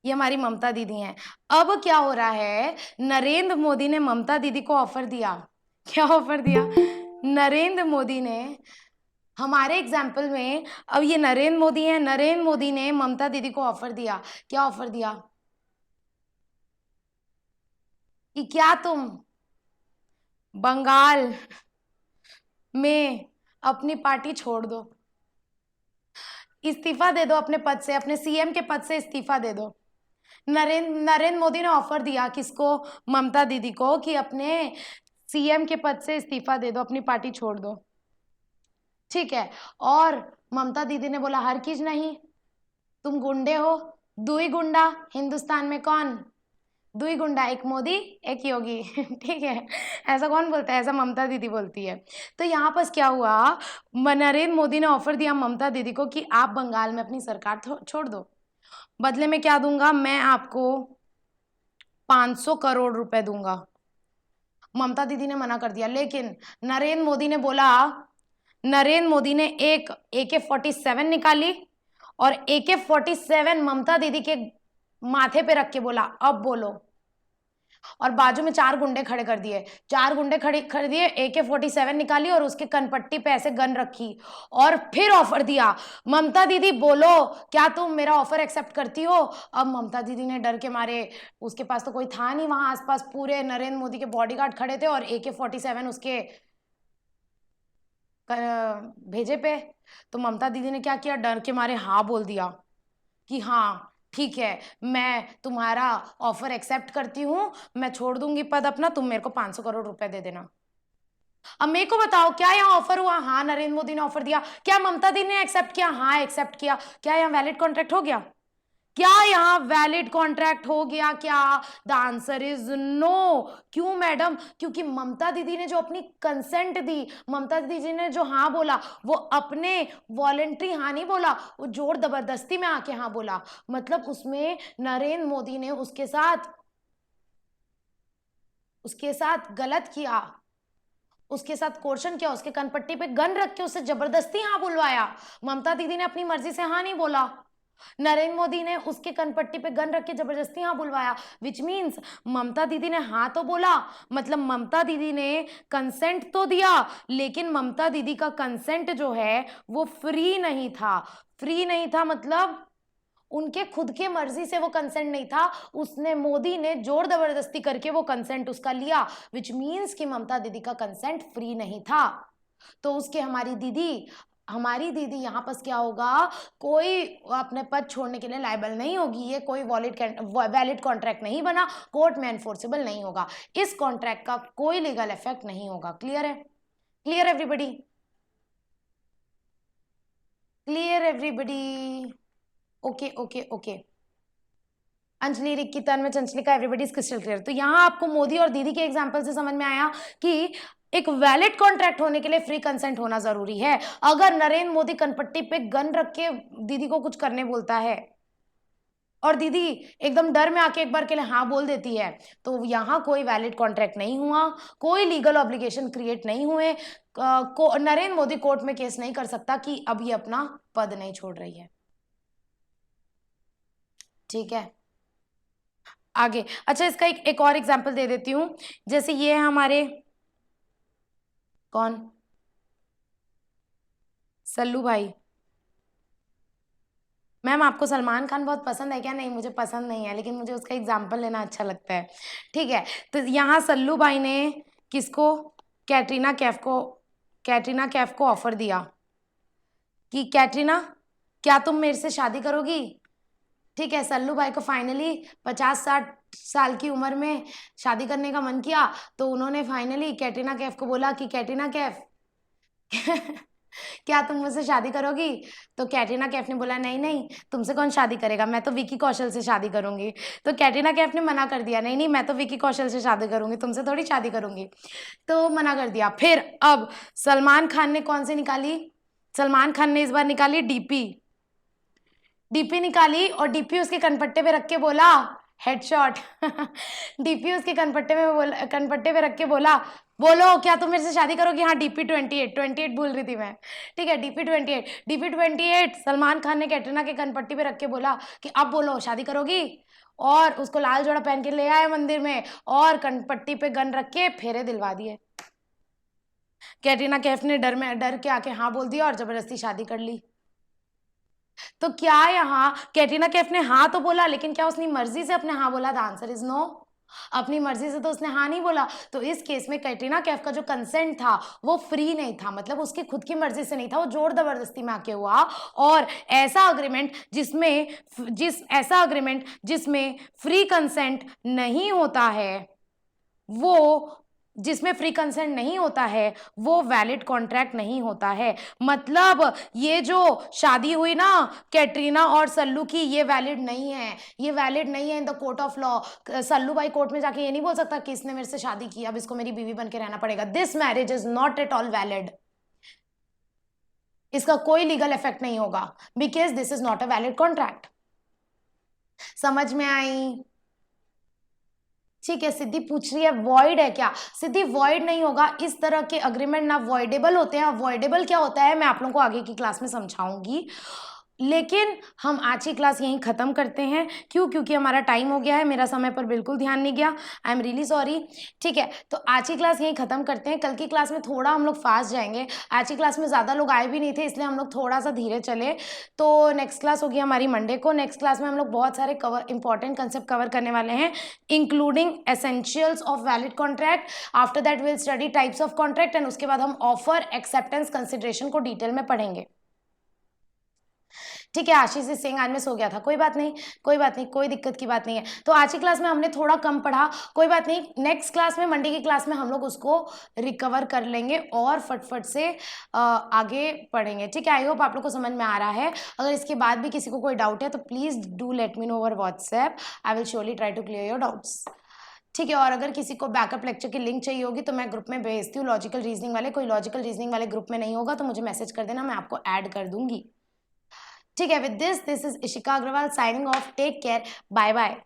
ये हमारी ममता दीदी हैं। अब क्या हो रहा है, नरेंद्र मोदी ने ममता दीदी को ऑफर दिया। क्या ऑफर दिया? नरेंद्र मोदी ने, हमारे एग्जाम्पल में अब ये नरेंद्र मोदी है, नरेंद्र मोदी ने ममता दीदी को ऑफर दिया। क्या ऑफर दिया? कि क्या तुम बंगाल में अपनी पार्टी छोड़ दो, इस्तीफा दे दो अपने पद से, अपने सीएम के पद से इस्तीफा दे दो। नरेंद्र मोदी ने ऑफर दिया किसको? ममता दीदी को, कि अपने सीएम के पद से इस्तीफा दे दो, अपनी पार्टी छोड़ दो, ठीक है। और ममता दीदी ने बोला हर चीज नहीं, तुम गुंडे हो, दुई गुंडा हिंदुस्तान में कौन? दुई गुंडा, एक मोदी एक योगी। ठीक है, ऐसा कौन बोलता है? ऐसा ममता दीदी बोलती है। तो यहाँ पर क्या हुआ, नरेंद्र मोदी ने ऑफर दिया ममता दीदी को कि आप बंगाल में अपनी सरकार छोड़ दो, बदले में क्या दूंगा मैं आपको? 500 करोड़ रुपए दूंगा। ममता दीदी ने मना कर दिया, लेकिन नरेंद्र मोदी ने बोला, नरेंद्र मोदी ने एक AK-47 निकाली और AK-47 ममता दीदी के माथे पे रख के बोला अब बोलो। और बाजू में 4 गुंडे खड़े कर दिए, 4 गुंडे खड़े कर दिए, AK-47 निकाली और उसके कनपट्टी पे ऐसे गन रखी और फिर ऑफर दिया, ममता दीदी बोलो क्या तुम मेरा ऑफर एक्सेप्ट करती हो? अब ममता दीदी ने डर के मारे, उसके पास तो कोई था नहीं वहां आसपास, पूरे नरेंद्र मोदी के बॉडीगार्ड खड़े थे और AK-47 उसके भेजे पे। तो ममता दीदी ने क्या किया, डर के मारे हाँ बोल दिया कि हाँ ठीक है, मैं तुम्हारा ऑफर एक्सेप्ट करती हूँ, मैं छोड़ दूंगी पद अपना, तुम मेरे को 500 करोड़ रुपए दे देना। अब मेरे को बताओ, क्या यहाँ ऑफर हुआ? हाँ, नरेंद्र मोदी ने ऑफर दिया। क्या ममता दीदी ने एक्सेप्ट किया? हाँ, एक्सेप्ट किया। क्या यहाँ वैलिड कॉन्ट्रैक्ट हो गया? क्या यहाँ वैलिड कॉन्ट्रैक्ट हो गया क्या? The answer is no. क्यों मैडम? क्योंकि ममता दीदी ने जो अपनी कंसेंट दी, ममता दीदी ने जो हाँ बोला, वो अपने वॉलेंट्री हाँ नहीं बोला, वो जोर जबरदस्ती में आके हाँ बोला। मतलब उसमें नरेंद्र मोदी ने उसके साथ गलत किया, उसके साथ कोर्शन किया, उसके कनपट्टी पे गन रख के उसे जबरदस्ती हाँ बुलवाया। ममता दीदी ने अपनी मर्जी से हाँ नहीं बोला, नरेंद्र मोदी ने उसके कनपट्टी पे गन रख के जबरदस्ती हाँ बुलवाया। विच मीन्स ममता दीदी ने हाँ तो बोला, मतलब ममता दीदी ने कंसेंट तो दिया, लेकिन ममता दीदी का कंसेंट जो है वो फ्री नहीं था। फ्री नहीं था मतलब उनके खुद के मर्जी से वो कंसेंट नहीं था, उसने, मोदी ने जोर जबरदस्ती करके वो कंसेंट उसका लिया। विच मीन्स कि ममता दीदी का कंसेंट फ्री नहीं था। तो उसके हमारी दीदी यहाँ पर क्या होगा, कोई अपने पद छोड़ने के लिए लायबल नहीं होगी। ये कोई वैलिड कॉन्ट्रैक्ट नहीं बना, कोर्ट में एनफोर्सेबल नहीं होगा, इस कॉन्ट्रैक्ट का कोई लीगल इफेक्ट नहीं होगा। क्लियर है? Clear everybody? Clear everybody? Okay okay okay. Anjali, Rikki, Tanmay, Chanchalika, everybody is crystal clear. तो यहाँ आपको मोदी और दीदी के एग्जाम्पल से समझ में आया कि एक वैलिड कॉन्ट्रैक्ट होने के लिए फ्री कंसेंट होना जरूरी है। अगर नरेंद्र मोदी कनपट्टी पे गन रख के दीदी को कुछ करने बोलता है और दीदी एकदम डर में आके एक बार के लिए हाँ बोल देती है, तो यहाँ कोई वैलिड कॉन्ट्रैक्ट नहीं हुआ, कोई लीगल ऑब्लिगेशन क्रिएट नहीं हुए। नरेंद्र मोदी कोर्ट में केस नहीं कर सकता कि अब ये अपना पद नहीं छोड़ रही है। ठीक है, आगे। अच्छा, इसका एक और एग्जाम्पल दे देती हूँ। जैसे ये है हमारे कौन, सल्लू भाई। मैम आपको सलमान खान बहुत पसंद है क्या? नहीं, मुझे पसंद नहीं है, लेकिन मुझे उसका एग्जाम्पल लेना अच्छा लगता है। ठीक है, तो यहाँ सल्लू भाई ने किसको, कैटरीना कैफ को ऑफर दिया कि कैटरीना क्या तुम मेरे से शादी करोगी? ठीक है, सल्लू भाई को फाइनली 50-60 साल की उम्र में शादी करने का मन किया, तो उन्होंने फाइनली कैटरीना कैफ को बोला कि कैटरीना कैफ क्या तुम मुझसे शादी करोगी? तो कैटरीना कैफ ने बोला नहीं नहीं, तुमसे कौन शादी करेगा, मैं तो विकी कौशल से शादी करूंगी। तो कैटरीना कैफ ने मना कर दिया, नहीं नहीं मैं तो विकी कौशल से शादी करूंगी, तुमसे थोड़ी शादी करूंगी। तो मना कर दिया। फिर अब सलमान खान ने कौन सी निकाली? सलमान खान ने इस बार निकाली डीपी निकाली, और डीपी उसके कनपट्टे पे रख के बोला हेडशॉट डीपी उसके कनपट्टे पे रख के बोला, बोलो क्या तुम मेरे से शादी करोगी? हाँ, डीपी 28 भूल रही थी मैं। ठीक है, डीपी 28 सलमान खान ने कैटरीना के कनपट्टी पे रख के बोला कि अब बोलो शादी करोगी? और उसको लाल जोड़ा पहन के ले आए मंदिर में और कनपट्टी पे गन रख के फेरे दिलवा दिए। कैटरीना कैफ ने डर के आके हाँ बोल दिया और जबरदस्ती शादी कर ली। तो क्या यहाँ कैटरीना कैफ ने हाँ तो बोला, लेकिन क्या उसने मर्जी से अपने हाँ बोला? The answer is no. अपनी मर्जी से तो उसने हाँ नहीं बोला। तो इस केस में कैटरीना कैफ का जो कंसेंट था वो फ्री नहीं था, मतलब उसकी खुद की मर्जी से नहीं था, वो जोर जबरदस्ती में आके हुआ। और ऐसा अग्रीमेंट जिसमें फ्री कंसेंट नहीं होता है, वो जिसमें फ्री कंसेंट नहीं होता है वो वैलिड कॉन्ट्रैक्ट नहीं होता है। मतलब ये जो शादी हुई ना कैटरीना और सल्लू की, ये वैलिड नहीं है, ये वैलिड नहीं है इन the court of law. Sallu भाई कोर्ट में जाके ये नहीं बोल सकता कि इसने मेरे से शादी की, अब इसको मेरी बीवी बन के रहना पड़ेगा। This marriage is not at all valid. इसका कोई लीगल इफेक्ट नहीं होगा because this is not a valid contract. समझ में आई? ठीक है, सिद्धि पूछ रही है वॉइड है क्या? सिद्धि वॉइड नहीं होगा, इस तरह के अग्रीमेंट ना वॉइडेबल होते हैं। वॉइडेबल क्या होता है मैं आप लोगों को आगे की क्लास में समझाऊंगी, लेकिन हम आज की क्लास यहीं ख़त्म करते हैं। क्यों? क्योंकि हमारा टाइम हो गया है, मेरा समय पर बिल्कुल ध्यान नहीं गया, आई एम रियली सॉरी। ठीक है, तो आज की क्लास यहीं ख़त्म करते हैं। कल की क्लास में थोड़ा हम लोग फास्ट जाएंगे, आज की क्लास में ज़्यादा लोग आए भी नहीं थे, इसलिए हम लोग थोड़ा सा धीरे चले। तो नेक्स्ट क्लास होगी हमारी मंडे को। नेक्स्ट क्लास में हम लोग बहुत सारे इंपॉर्टेंट कंसेप्ट कवर करने वाले हैं, including essentials of valid contract. After that will study types of contract and उसके बाद हम ऑफर, एक्सेप्टेंस, कंसिडरेशन को डिटेल में पढ़ेंगे। ठीक है, आशीष सिंह आज में सो गया था, कोई बात नहीं, कोई दिक्कत की बात नहीं है। तो आज की क्लास में हमने थोड़ा कम पढ़ा, कोई बात नहीं, नेक्स्ट क्लास में मंडे की क्लास में हम लोग उसको रिकवर कर लेंगे और फटफट से आगे पढ़ेंगे। ठीक है, आई होप आप लोग को समझ में आ रहा है। अगर इसके बाद भी किसी को कोई डाउट है तो please do let me know over WhatsApp, I will surely try to clear your doubts. ठीक है, और अगर किसी को बैकअप लेक्चर की लिंक चाहिए होगी तो मैं ग्रुप में भेजती हूँ, लॉजिकल रीजनिंग वाले। कोई लॉजिकल रीजनिंग वाले ग्रुप में नहीं होगा तो मुझे मैसेज कर देना, मैं आपको ऐड कर दूंगी। ठीक है, with this is Ishika Agarwal signing off. Take care, bye bye.